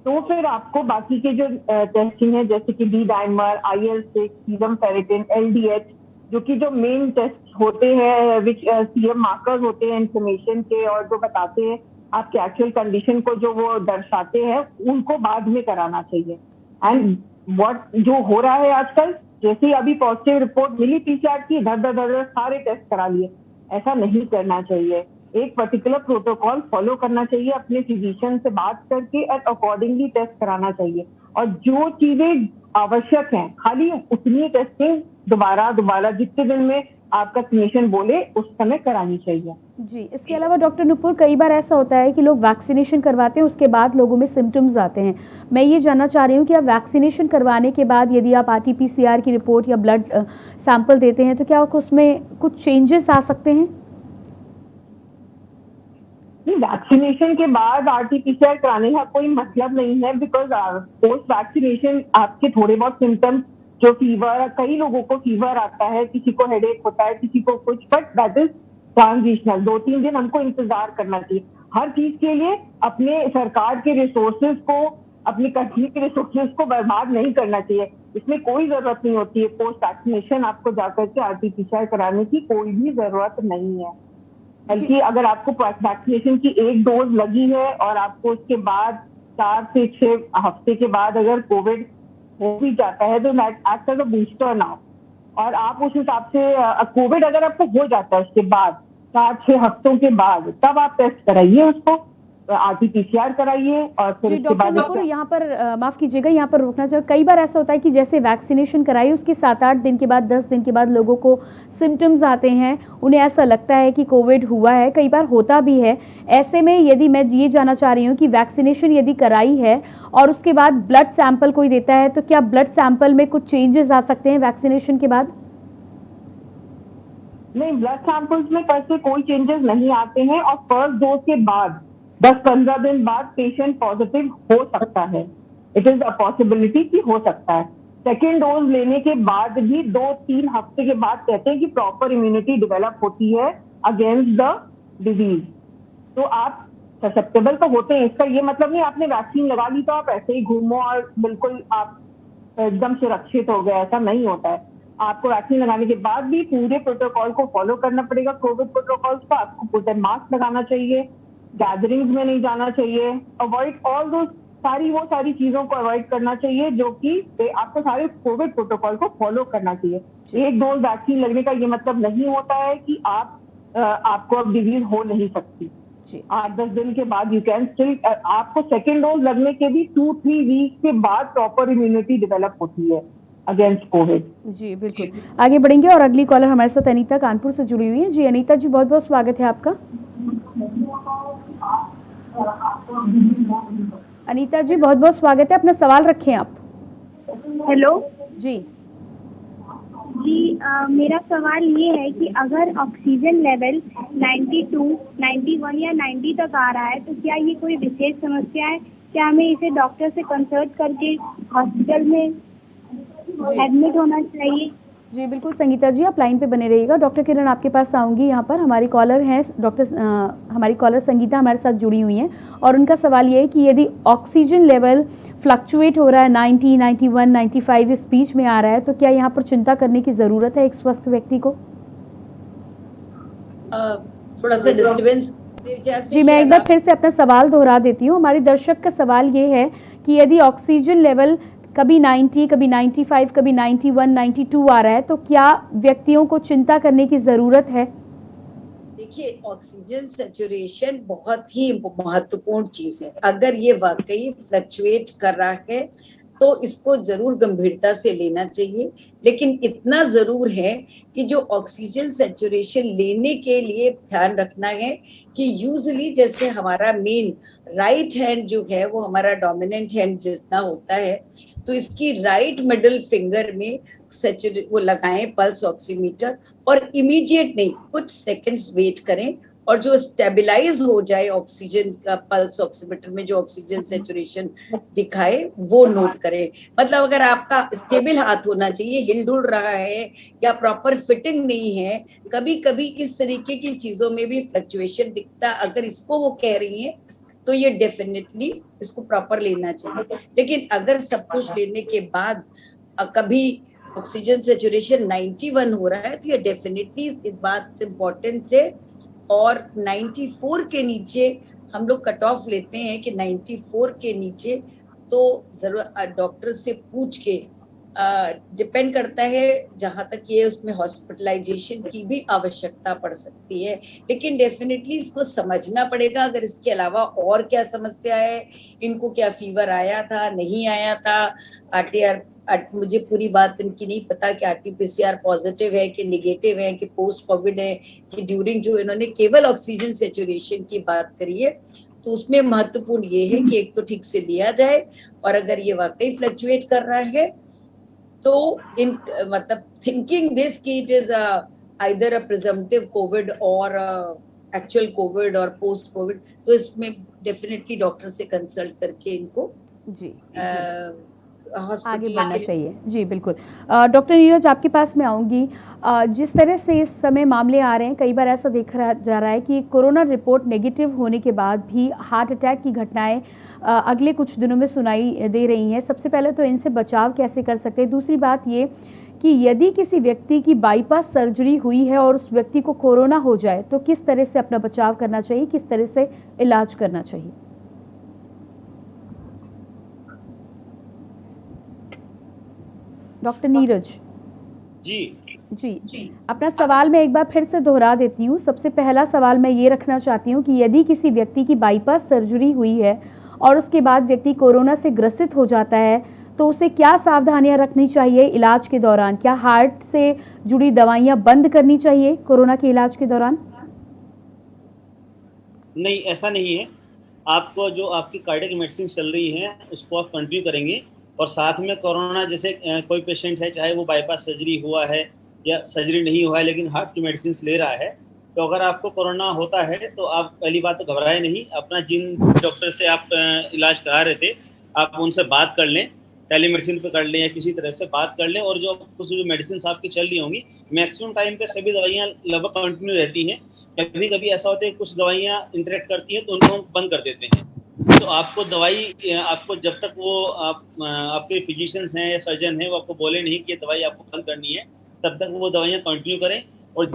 तो फिर आपको बाकी के जो टेस्टिंग है जैसे कि D-dimer, IL-6, serum ferritin, LDH, जो कि जो मेन टेस्ट होते हैं विच सीरम मार्कर्स होते हैं इन्फ्लेमेशन के और जो बताते हैं आपके एक्चुअल कंडीशन को जो वो दर्शाते हैं, उनको बाद में कराना चाहिए। एंड व्हाट जो हो रहा है आजकल, जैसे ही अभी पॉजिटिव रिपोर्ट मिली PCR की, धड़ सारे टेस्ट करा लिए, ऐसा नहीं करना चाहिए। एक पर्टिकुलर प्रोटोकॉल फॉलो करना चाहिए, अपने फिजिशियन से बात करके और अकॉर्डिंगली टेस्ट कराना चाहिए। और जो चीजें आवश्यक हैं खाली उतनी टेस्टिंग दोबारा जितने दिन में आपका क्लिनिशियन बोले उस समय करानी चाहिए। जी, इसके अलावा डॉक्टर नुपुर, कई बार ऐसा होता है कि लोग वैक्सीनेशन करवाते हैं, उसके बाद लोगों में सिम्टम्स आते हैं। मैं ये जानना चाह रही हूँ कि आप वैक्सीनेशन करवाने के बाद यदि आप RT-PCR की रिपोर्ट या ब्लड सैंपल देते हैं तो क्या उसमें कुछ चेंजेस आ सकते हैं? वैक्सीनेशन के बाद RT-PCR कराने का कोई मतलब नहीं है, बिकॉज पोस्ट वैक्सीनेशन आपके थोड़े बहुत सिम्टम्स, जो फीवर, कई लोगों को फीवर आता है, किसी को हेडेक होता है, किसी को कुछ, बट दैट इज ट्रांजिशनल। 2-3 दिन हमको इंतजार करना चाहिए। हर चीज के लिए अपने सरकार के रिसोर्सेज को, अपनी कंट्री के रिसोर्सेज को बर्बाद नहीं करना चाहिए। इसमें कोई जरूरत नहीं होती है पोस्ट वैक्सीनेशन आपको जाकर के RT-PCR कराने की, कोई भी जरूरत नहीं है। बल्कि अगर आपको वैक्सीनेशन की 1 डोज लगी है और आपको उसके बाद 4 से 6 हफ्ते के बाद अगर कोविड हो भी जाता है तो act as a booster now, और आप उस हिसाब से कोविड अगर आपको हो जाता है उसके बाद 4-6 हफ्तों के बाद, तब आप टेस्ट कराइए, उसको RT-PCR कराइए और फिर उसके बाद डॉक्टर यहाँ पर माफ कीजिएगा, यहाँ पर रोकना चाहिए। कई बार ऐसा होता है कि जैसे वैक्सीनेशन कराई उसके 7-8 दिन के बाद, 10 दिन के बाद लोगों को सिम्टम्स आते हैं, उन्हें ऐसा लगता है कि कोविड हुआ है, कई बार होता भी है। ऐसे में यदि मैं ये जानना चाह रही हूँ कि वैक्सीनेशन यदि कराई है और उसके बाद ब्लड सैंपल कोई देता है तो क्या ब्लड सैंपल में कुछ चेंजेस आ सकते हैं वैक्सीनेशन के बाद? नहीं, ब्लड सैंपल्स में कैसे कोई चेंजेस नहीं आते हैं, और फर्स्ट डोज के बाद 10-15 दिन बाद पेशेंट पॉजिटिव हो सकता है। इट इज अ पॉसिबिलिटी कि हो सकता है। सेकेंड डोज लेने के बाद भी 2-3 हफ्ते के बाद कहते हैं कि प्रॉपर इम्यूनिटी डेवलप होती है अगेंस्ट द डिजीज। तो आप ससेप्टेबल तो होते हैं, इसका ये मतलब नहीं आपने वैक्सीन लगा ली तो आप ऐसे ही घूमो और बिल्कुल आप एकदम सुरक्षित हो गए, ऐसा नहीं होता है। आपको वैक्सीन लगाने के बाद भी पूरे प्रोटोकॉल को फॉलो करना पड़ेगा, कोविड प्रोटोकॉल्स को। आपको पूरा मास्क लगाना चाहिए, गैदरिंग्स में नहीं जाना चाहिए, अवॉइड ऑल दो सारी चीजों को अवॉइड करना चाहिए, जो कि आपको सारे कोविड प्रोटोकॉल को फॉलो करना चाहिए। 1 डोज वैक्सीन लगने का ये मतलब नहीं होता है कि आपको अब डिजीज हो नहीं सकती। 8-10 दिन के बाद यू कैन स्टिल, आपको सेकेंड डोज लगने के भी 2-3 वीक के बाद प्रॉपर इम्यूनिटी डेवलप होती है अगेंस्ट कोविड। जी बिल्कुल, आगे बढ़ेंगे और अगली कॉलर हमारे साथ अनीता कानपुर से जुड़ी हुई है। जी अनीता जी, बहुत बहुत स्वागत है आपका। अनीता जी, बहुत बहुत स्वागत है, अपना सवाल रखें आप। हेलो जी जी, मेरा सवाल ये है कि अगर ऑक्सीजन लेवल 92, 91 या 90 तक आ रहा है तो क्या ये कोई विशेष समस्या है? क्या हमें इसे डॉक्टर से कंसल्ट करके हॉस्पिटल में एडमिट होना चाहिए? जी बिल्कुल संगीता जी, आप लाइन पे बने रहिएगा। डॉक्टर किरण आपके पास आऊंगी। यहाँ पर हमारी कॉलर हैं हमारी कॉलर संगीता हमारे साथ जुड़ी हुई हैं और उनका सवाल ये है कि यदि ऑक्सीजन लेवल फ्लक्चुएट हो रहा है 90, 91, 95 इस बीच में आ रहा है तो क्या यहाँ पर चिंता करने की ज़रूरत है एक स्वस्थ व्यक्ति को? थोड़ा सा डिस्टर्बेंस। जी मैं एक बार फिर से अपना सवाल दोहरा देती हूँ। हमारे दर्शक का सवाल ये है कि यदि ऑक्सीजन लेवल कभी 90, कभी 95, कभी 91, 92 आ रहा है तो क्या व्यक्तियों को चिंता करने की ज़रूरत है? देखिए, ऑक्सीजन सैचुरेशन बहुत ही महत्वपूर्ण चीज है। अगर ये वाकई फ्लक्चुएट कर रहा है तो इसको जरूर गंभीरता से लेना चाहिए। लेकिन इतना जरूर है कि जो ऑक्सीजन सैचुरेशन लेने के लिए ध्यान रखना है कि यूजुअली जैसे हमारा मेन राइट हैंड जो है वो हमारा डोमिनेंट हैंड जितना होता है, तो इसकी राइट मिडिल फिंगर में वो लगाएं पल्स ऑक्सीमीटर और इमीडिएट नहीं, कुछ सेकंड्स वेट करें और जो स्टेबलाइज हो जाए ऑक्सीजन का पल्स ऑक्सीमीटर में जो ऑक्सीजन सैचुरेशन दिखाए वो नोट करें। मतलब अगर आपका स्टेबल हाथ होना चाहिए, हिल डुल रहा है या प्रॉपर फिटिंग नहीं है, कभी कभी इस तरीके की चीजों में भी फ्लक्चुएशन दिखता, अगर इसको वो कह रही है तो ये डेफिनेटली इसको प्रॉपर लेना चाहिए। लेकिन अगर सब कुछ लेने के बाद कभी ऑक्सीजन सैचुरेशन 91 हो रहा है तो ये डेफिनेटली इस बात इम्पोर्टेंट है। और 94 के नीचे हम लोग कट ऑफ लेते हैं कि 94 के नीचे तो जरूर डॉक्टर से पूछ के, डिपेंड करता है जहां तक ये उसमें हॉस्पिटलाइजेशन की भी आवश्यकता पड़ सकती है। लेकिन डेफिनेटली इसको समझना पड़ेगा अगर इसके अलावा और क्या समस्या है, इनको क्या फीवर आया था नहीं आया था, आरटीआर मुझे पूरी बात इनकी नहीं पता कि आरटीपीसीआर पॉजिटिव है कि नेगेटिव है कि पोस्ट कोविड है कि ड्यूरिंग, जो इन्होंने केवल ऑक्सीजन सैचुरेशन की बात करी है तो उसमें महत्वपूर्ण ये है कि एक तो ठीक से लिया जाए और अगर ये वाकई फ्लक्चुएट कर रहा है तो इन मतलब थिंकिंग दिस कि it is either a presumptive Covid और एक्चुअल कोविड और पोस्ट कोविड, तो इसमें डेफिनेटली डॉक्टर से कंसल्ट करके इनको जी आगे बढ़ना चाहिए। जी बिल्कुल। डॉक्टर नीरज, आपके पास मैं आऊँगी। जिस तरह से इस समय मामले आ रहे हैं, कई बार ऐसा देखा जा रहा है कि कोरोना रिपोर्ट नेगेटिव होने के बाद भी हार्ट अटैक की घटनाएं अगले कुछ दिनों में सुनाई दे रही हैं। सबसे पहले तो इनसे बचाव कैसे कर सकते हैं? दूसरी बात ये कि यदि किसी व्यक्ति की बाईपास सर्जरी हुई है और उस व्यक्ति को कोरोना हो जाए तो किस तरह से अपना बचाव करना चाहिए, किस तरह से इलाज करना चाहिए? डॉक्टर नीरज जी अपना सवाल मैं एक बार फिर से दोहरा देती हूँ। सबसे पहला सवाल मैं ये रखना चाहती हूँ कि यदि किसी व्यक्ति की बाईपास सर्जरी हुई है और उसके बाद व्यक्ति कोरोना से ग्रसित हो जाता है तो उसे क्या सावधानियां रखनी चाहिए इलाज के दौरान? क्या हार्ट से जुड़ी दवाइयां बंद करनी चाहिए कोरोना के इलाज के दौरान? नहीं, ऐसा नहीं है। आपको जो आपकी कार्डियक मेडिसिन चल रही है उसको आप कंटिन्यू करेंगे और साथ में कोरोना जैसे कोई पेशेंट है, चाहे वो बाईपास सर्जरी हुआ है या सर्जरी नहीं हुआ है लेकिन हार्ट की मेडिसिन ले रहा है, तो अगर आपको कोरोना होता है तो आप पहली बात तो घबराए नहीं। अपना जिन डॉक्टर से आप इलाज करा रहे थे आप उनसे बात कर लें, टेलीमेडिसिन पे कर लें या किसी तरह से बात कर लें। और जो कुछ जो मेडिसिन आपकी चल रही होंगी, मैक्सिमम टाइम पे सभी दवाइयाँ लगभग कंटिन्यू रहती हैं। कभी कभी ऐसा होता है कुछ दवाइयाँ इंटरेक्ट करती हैं तो उनको हम बंद कर देते हैं। तो आपको दवाई, आपको जब तक वो आपके फिजिशियंस हैं या सर्जन हैं वो आपको बोले नहीं कि दवाई आपको बंद करनी है, तब तक वो दवाइयाँ कंटिन्यू करें। और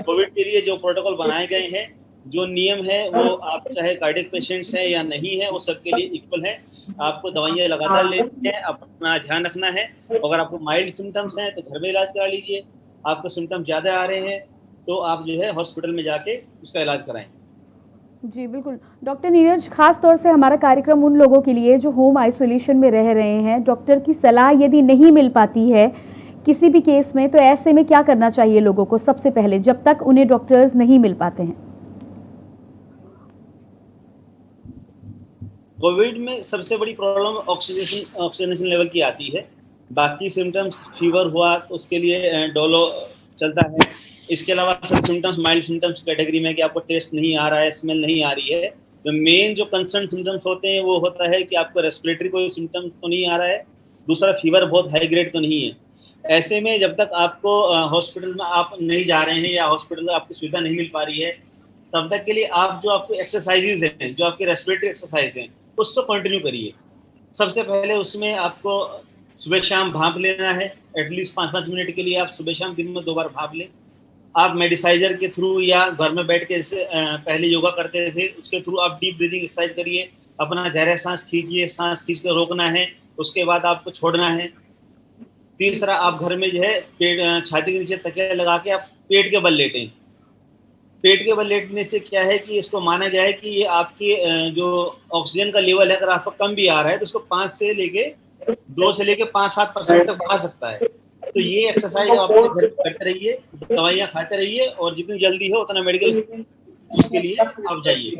कोविड के लिए जो प्रोटोकॉल बनाए गए हैं, जो नियम है, वो आप चाहे कार्डियक पेशेंट्स हैं या नहीं है, वो सबके लिए इक्वल है। आपको दवाइयाँ लगातार लेनी है, अपना ध्यान रखना है। अगर आपको माइल्ड सिम्टम्स हैं तो घर में इलाज करा लीजिए, आपको सिम्टम्स ज़्यादा आ रहे हैं तो आप जो है हॉस्पिटल में जाके उसका इलाज कराएं। जी बिल्कुल। डॉक्टर नीरज, खास तौर से हमारा कार्यक्रम उन लोगों के लिए जो होम आइसोलेशन में रह रहे हैं, डॉक्टर की सलाह यदि नहीं मिल पाती है किसी भी केस में, तो ऐसे में क्या करना चाहिए लोगों को सबसे पहले, जब तक उन्हें डॉक्टर्स नहीं मिल पाते हैं? कोविड में सबसे बड़ी प्रॉब्लम ऑक्सीजनेशन लेवल की आती है। बाकी सिम्टम्स, फीवर हुआ तो उसके लिए डोलो चलता है। इसके अलावा सब सिम्टम्स माइल्ड सिम्टम्स कैटेगरी में कि आपको टेस्ट नहीं आ रहा है, स्मेल नहीं आ रही है। तो मेन जो कंसर्न सिम्टम्स होते हैं वो होता है कि आपको रेस्पिरेटरी कोई सिम्टम्स तो नहीं आ रहा है, दूसरा फीवर बहुत हाई ग्रेड तो नहीं है। ऐसे में जब तक आपको हॉस्पिटल में आप नहीं जा रहे हैं या हॉस्पिटल में आपको सुविधा नहीं मिल पा रही है, तब तक के लिए आप जो आपको एक्सरसाइजेज हैं, जो आपकी रेस्पिरेटरी एक्सरसाइज हैं, उसको कंटिन्यू करिए। सबसे पहले उसमें आपको सुबह शाम भाप लेना है, एटलीस्ट 5-5 मिनट के लिए आप सुबह शाम दिन में 2 बार भाप लें। आप मेडिसाइजर के थ्रू या घर में बैठ के जैसे पहले योगा करते थे उसके थ्रू आप डीप ब्रीदिंग एक्सरसाइज करिए। अपना गहरा सांस खींचिए, सांस खींच कर रोकना है, उसके बाद आपको छोड़ना है। तीसरा, आप घर में जो है पेट, छाती के नीचे तकिया लगा के आप पेट के बल लेटें। पेट के बल लेटने से क्या है कि इसको माना गया है कि ये आपकी जो ऑक्सीजन का लेवल है अगर आपको कम भी आ रहा है तो उसको 5 से लेके 2 से लेके 5-7% तक बढ़ा सकता है। तो ये एक्सरसाइज आप अपने घर पे करते रहिए, दवाइयाँ खाते रहिए और जितनी जल्दी हो उतना मेडिकल उसके लिए आप जाइए।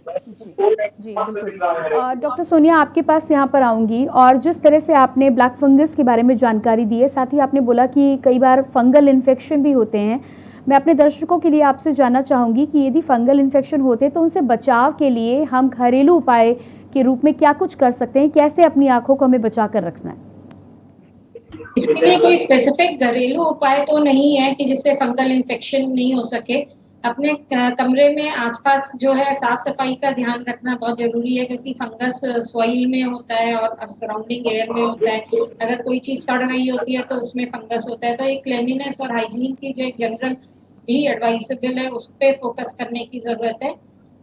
जी बिल्कुल। डॉक्टर सोनिया आपके पास यहाँ पर आऊँगी, और जिस तरह से आपने ब्लैक फंगस के बारे में जानकारी दी है, साथ ही आपने बोला कि कई बार फंगल इन्फेक्शन भी होते हैं, मैं अपने दर्शकों के लिए आपसे जानना चाहूँगी कि यदि फंगल इन्फेक्शन होते तो उनसे बचाव के लिए हम घरेलू उपाय के रूप में क्या कुछ कर सकते हैं, कैसे अपनी आँखों को हमें बचा कर रखना है? इसके लिए कोई स्पेसिफिक घरेलू उपाय तो नहीं है कि जिससे फंगल इन्फेक्शन नहीं हो सके। अपने कमरे में आसपास जो है साफ सफाई का ध्यान रखना बहुत जरूरी है, क्योंकि फंगस सॉइल में होता है और सराउंडिंग एयर में होता है। अगर कोई चीज सड़ रही होती है तो उसमें फंगस होता है। तो एक क्लीनलीनेस और हाइजीन की जो एक जनरल भी एडवाइसेबल है, उस पर फोकस करने की जरूरत है।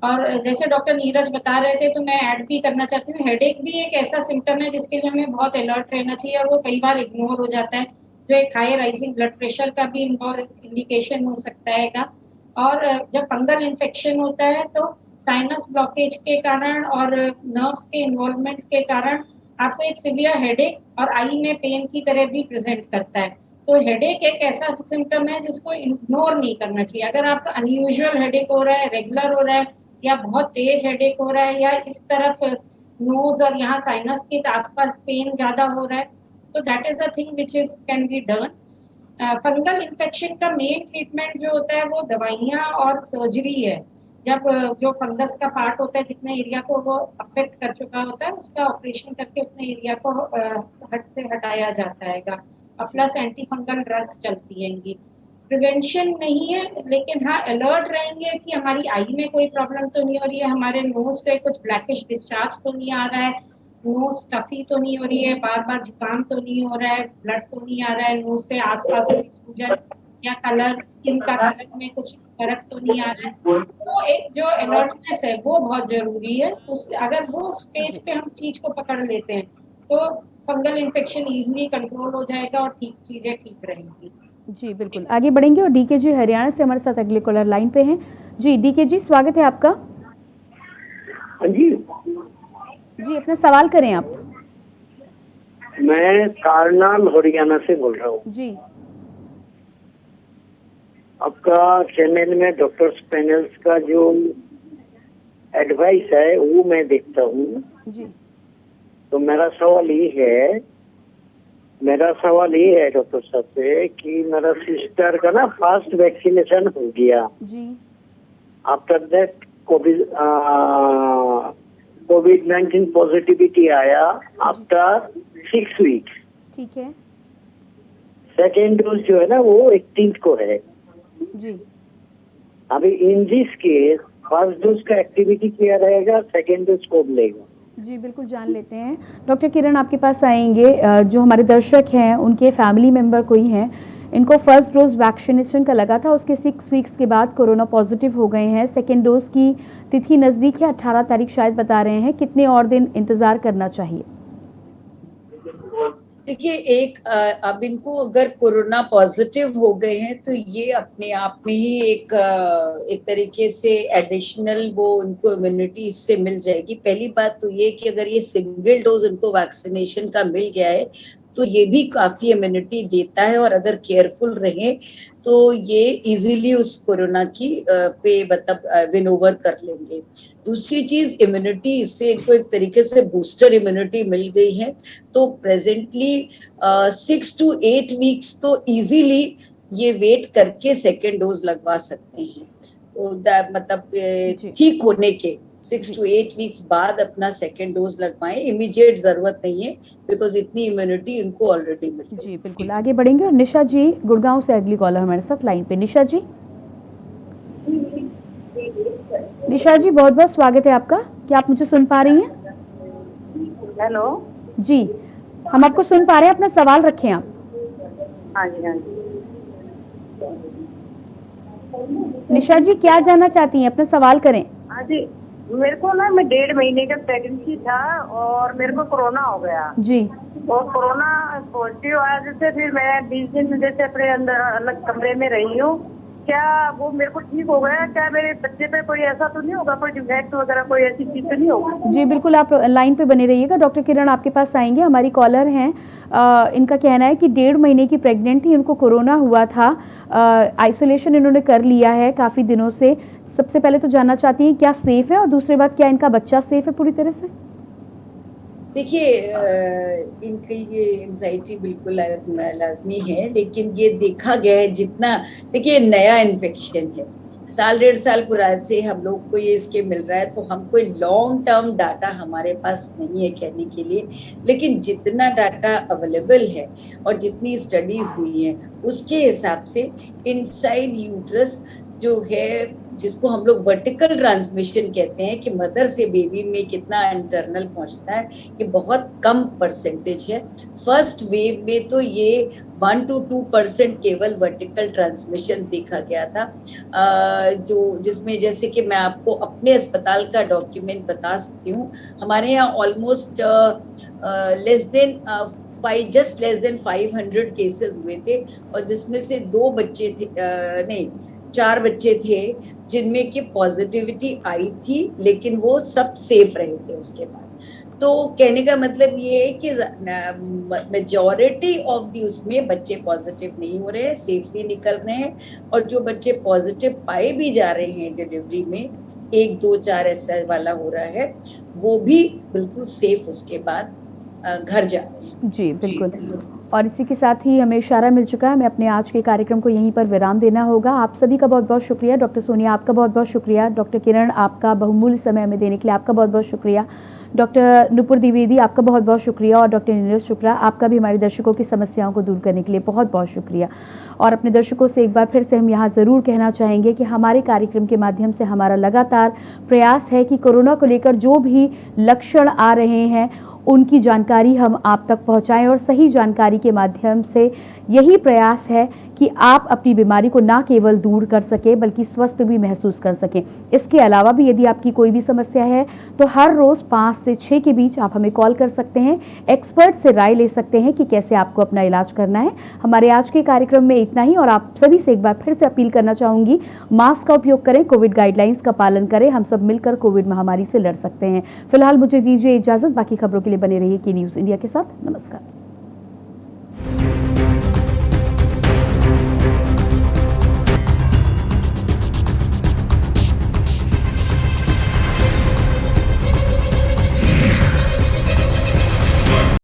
और जैसे डॉक्टर नीरज बता रहे थे तो मैं ऐड भी करना चाहती हूँ, हेडेक भी एक ऐसा सिम्टम है जिसके लिए हमें बहुत अलर्ट रहना चाहिए और वो कई बार इग्नोर हो जाता है, जो एक हाई राइजिंग ब्लड प्रेशर का भी इंडिकेशन हो सकता है। और जब फंगल इन्फेक्शन होता है तो साइनस ब्लॉकेज के कारण और नर्व्स के इन्वॉल्वमेंट के कारण आपको एक सिवियर हेडेक और आई में पेन की तरह भी प्रेजेंट करता है। तो हेडेक एक ऐसा सिम्टम है जिसको इग्नोर नहीं करना चाहिए। अगर आपका अनयूजुअल हेडेक हो रहा है, रेगुलर हो रहा है, या बहुत तेज हेडेक हो रहा है, या इस तरफ नोज और यहाँ साइनस के आसपास पेन ज्यादा हो रहा है, तो that is a thing which is can be done. Fungal infection का मेन ट्रीटमेंट जो होता है वो दवाइयाँ और सर्जरी है। जब जो फंगस का पार्ट होता है, जितने एरिया को वो अफेक्ट कर चुका होता है, उसका ऑपरेशन करके उतने एरिया को हट से हटाया जाता है। और प्लस एंटी फंगल ड्रग्स चलती हैं। प्रिवेंशन नहीं है, लेकिन हाँ अलर्ट रहेंगे कि हमारी आई में कोई प्रॉब्लम तो नहीं हो रही है, हमारे नोज से कुछ ब्लैकिश डिस्चार्ज तो नहीं आ रहा है, नोज स्टफी तो नहीं हो रही है, बार बार जुकाम तो नहीं हो रहा है, ब्लड तो नहीं आ रहा है नोज से, आसपास कोई सूजन या कलर, स्किन का कलर में कुछ फर्क तो नहीं आ रहा है। वो एक जो अलर्टनेस है वो बहुत जरूरी है। उस अगर वो स्टेज पे हम चीज को पकड़ लेते हैं तो फंगल इन्फेक्शन इजीली कंट्रोल हो जाएगा और चीजें ठीक रहेंगी। जी बिल्कुल, आगे बढ़ेंगे और डीके जी हरियाणा से हमारे साथ अगले कॉलर लाइन पे हैं। जी डीके जी स्वागत है आपका। जी अपना सवाल करें आप। मैं कारनाल हरियाणा से बोल रहा हूँ जी। आपका चैनल में डॉक्टर्स पैनल्स का जो एडवाइस है वो मैं देखता हूँ जी। तो मेरा सवाल ये है डॉक्टर साहब से कि मेरा सिस्टर का ना फर्स्ट वैक्सीनेशन हो गया जी। आफ्टर दैट कोविड-19 पॉजिटिविटी आया आफ्टर 6 वीक्स। ठीक है। सेकेंड डोज जो है ना वो 18 को है जी। अभी in this case first dose का एक्टिविटी क्या रहेगा, सेकेंड डोज कब लेगा? जी बिल्कुल जान लेते हैं। डॉक्टर किरण आपके पास आएंगे। जो हमारे दर्शक हैं उनके फैमिली मेंबर कोई हैं, इनको फर्स्ट डोज वैक्सीनेशन का लगा था, उसके 6 वीक्स के बाद कोरोना पॉजिटिव हो गए हैं। सेकेंड डोज की तिथि नज़दीक है, 18 तारीख शायद बता रहे हैं, कितने और दिन इंतज़ार करना चाहिए? देखिए एक अब इनको अगर कोरोना पॉजिटिव हो गए हैं तो ये अपने आप में ही एक तरीके से एडिशनल वो उनको इम्यूनिटी इससे मिल जाएगी। पहली बात तो ये कि अगर ये सिंगल डोज उनको वैक्सीनेशन का मिल गया है तो ये भी काफी इम्यूनिटी देता है, और अगर केयरफुल रहे तो ये इजीली उस कोरोना की पे मतलब विन ओवर कर लेंगे। दूसरी चीज इम्यूनिटी, इससे इनको एक तरीके से बूस्टर इम्यूनिटी मिल गई है, तो प्रेजेंटली 6 to 8 वीक्स तो इजीली ये वेट करके सेकेंड डोज लगवा सकते हैं। तो मतलब ठीक होने के 6 to 8 वीक्स बाद अपना सेकेंड डोज लगवाएं, इमीडिएट जरूरत नहीं है बिकॉज इतनी इम्यूनिटी इनको ऑलरेडी मिल गई। जी बिल्कुल, आगे बढ़ेंगे और निशा जी गुड़गांव से अगली कॉलर हमारे साथ लाइन पे। निशा जी बहुत बहुत स्वागत है आपका। क्या आप मुझे सुन पा रही हैं? हेलो जी हम आपको सुन पा रहे हैं, अपना सवाल रखें आप। हाँ जी हाँ जी। निशा जी क्या जानना चाहती हैं, अपना सवाल करें। हाँ जी, मेरे को ना मैं 1.5 महीने का प्रेगनेंसी था और मेरे को कोरोना हो गया जी। और कोरोना पॉजिटिव आया, जैसे फिर मैं 20 दिन जैसे अपने अंदर अलग कमरे में रही हूँ क्या वो मेरे को ठीक हो गया? क्या मेरे बच्चे पे कोई ऐसा तो नहीं होगा, कोई डिफेक्ट वगैरह कोई ऐसी चीज तो नहीं होगा? जी बिल्कुल, आप लाइन पे बने रहिएगा, डॉक्टर किरण आपके पास आएंगे। हमारी कॉलर हैं, इनका कहना है कि 1.5 महीने की प्रेग्नेंट थी, उनको कोरोना हुआ था, आइसोलेशन इन्होंने कर लिया है काफ़ी दिनों से। सबसे पहले तो जानना चाहती हैं क्या सेफ है, और दूसरी बात क्या इनका बच्चा सेफ है पूरी तरह से? देखिए, इनकी ये एंजाइटी बिल्कुल लाजमी है, लेकिन ये देखा गया है जितना, देखिए नया इन्फेक्शन है, 1.5 साल पुराने से हम लोग को ये इसके मिल रहा है, तो हम कोई लॉन्ग टर्म डाटा हमारे पास नहीं है कहने के लिए, लेकिन जितना डाटा अवेलेबल है और जितनी स्टडीज हुई हैं उसके हिसाब से इनसाइड यूट्रस जो है, जिसको हम लोग वर्टिकल ट्रांसमिशन कहते हैं कि मदर से बेबी में कितना इंटरनल पहुंचता है, ये बहुत कम परसेंटेज है। फर्स्ट वेव में तो ये 1 to 2% केवल वर्टिकल ट्रांसमिशन देखा गया था, जो जिसमें जैसे कि मैं आपको अपने अस्पताल का डॉक्यूमेंट बता सकती हूँ, हमारे यहाँ ऑलमोस्ट लेस देन 500 केसेस हुए थे, और जिसमें से 2 बच्चे थे, 4 बच्चे थे जिनमें की पॉजिटिविटी आई थी, लेकिन वो सब सेफ रहे थे उसके बाद। तो कहने का मतलब ये है कि मेजॉरिटी ऑफ दी उसमें बच्चे पॉजिटिव नहीं हो रहे हैं, सेफली निकल रहे हैं, और जो बच्चे पॉजिटिव पाए भी जा रहे हैं डिलीवरी में, 1, 2, 4 ऐसा वाला हो रहा है, वो भी बिल्कुल सेफ उसके बाद घर जा रहे हैं। जी बिल्कुल। और इसी के साथ ही हमें इशारा मिल चुका है, हमें अपने आज के कार्यक्रम को यहीं पर विराम देना होगा। आप सभी का बहुत बहुत शुक्रिया। डॉक्टर सोनिया आपका बहुत बहुत शुक्रिया। डॉक्टर किरण आपका बहुमूल्य समय हमें देने के लिए आपका बहुत बहुत शुक्रिया। डॉक्टर नुपुर द्विवेदी आपका बहुत बहुत शुक्रिया, और डॉक्टर नीरज शुक्ला आपका भी हमारे दर्शकों की समस्याओं को दूर करने के लिए बहुत बहुत शुक्रिया। और अपने दर्शकों से एक बार फिर से हम यहाँ ज़रूर कहना चाहेंगे कि हमारे कार्यक्रम के माध्यम से हमारा लगातार प्रयास है कि कोरोना को लेकर जो भी लक्षण आ रहे हैं उनकी जानकारी हम आप तक पहुंचाएं, और सही जानकारी के माध्यम से यही प्रयास है कि आप अपनी बीमारी को ना केवल दूर कर सकें बल्कि स्वस्थ भी महसूस कर सकें। इसके अलावा भी यदि आपकी कोई भी समस्या है तो हर रोज़ 5 से 6 के बीच आप हमें कॉल कर सकते हैं, एक्सपर्ट से राय ले सकते हैं कि कैसे आपको अपना इलाज करना है। हमारे आज के कार्यक्रम में इतना ही, और आप सभी से एक बार फिर से अपील करना चाहूँगी, मास्क का उपयोग करें, कोविड गाइडलाइंस का पालन करें, हम सब मिलकर कोविड महामारी से लड़ सकते हैं। फिलहाल मुझे दीजिए इजाज़त, बाकी खबरों के लिए बने रहिए के न्यूज़ इंडिया के साथ। नमस्कार।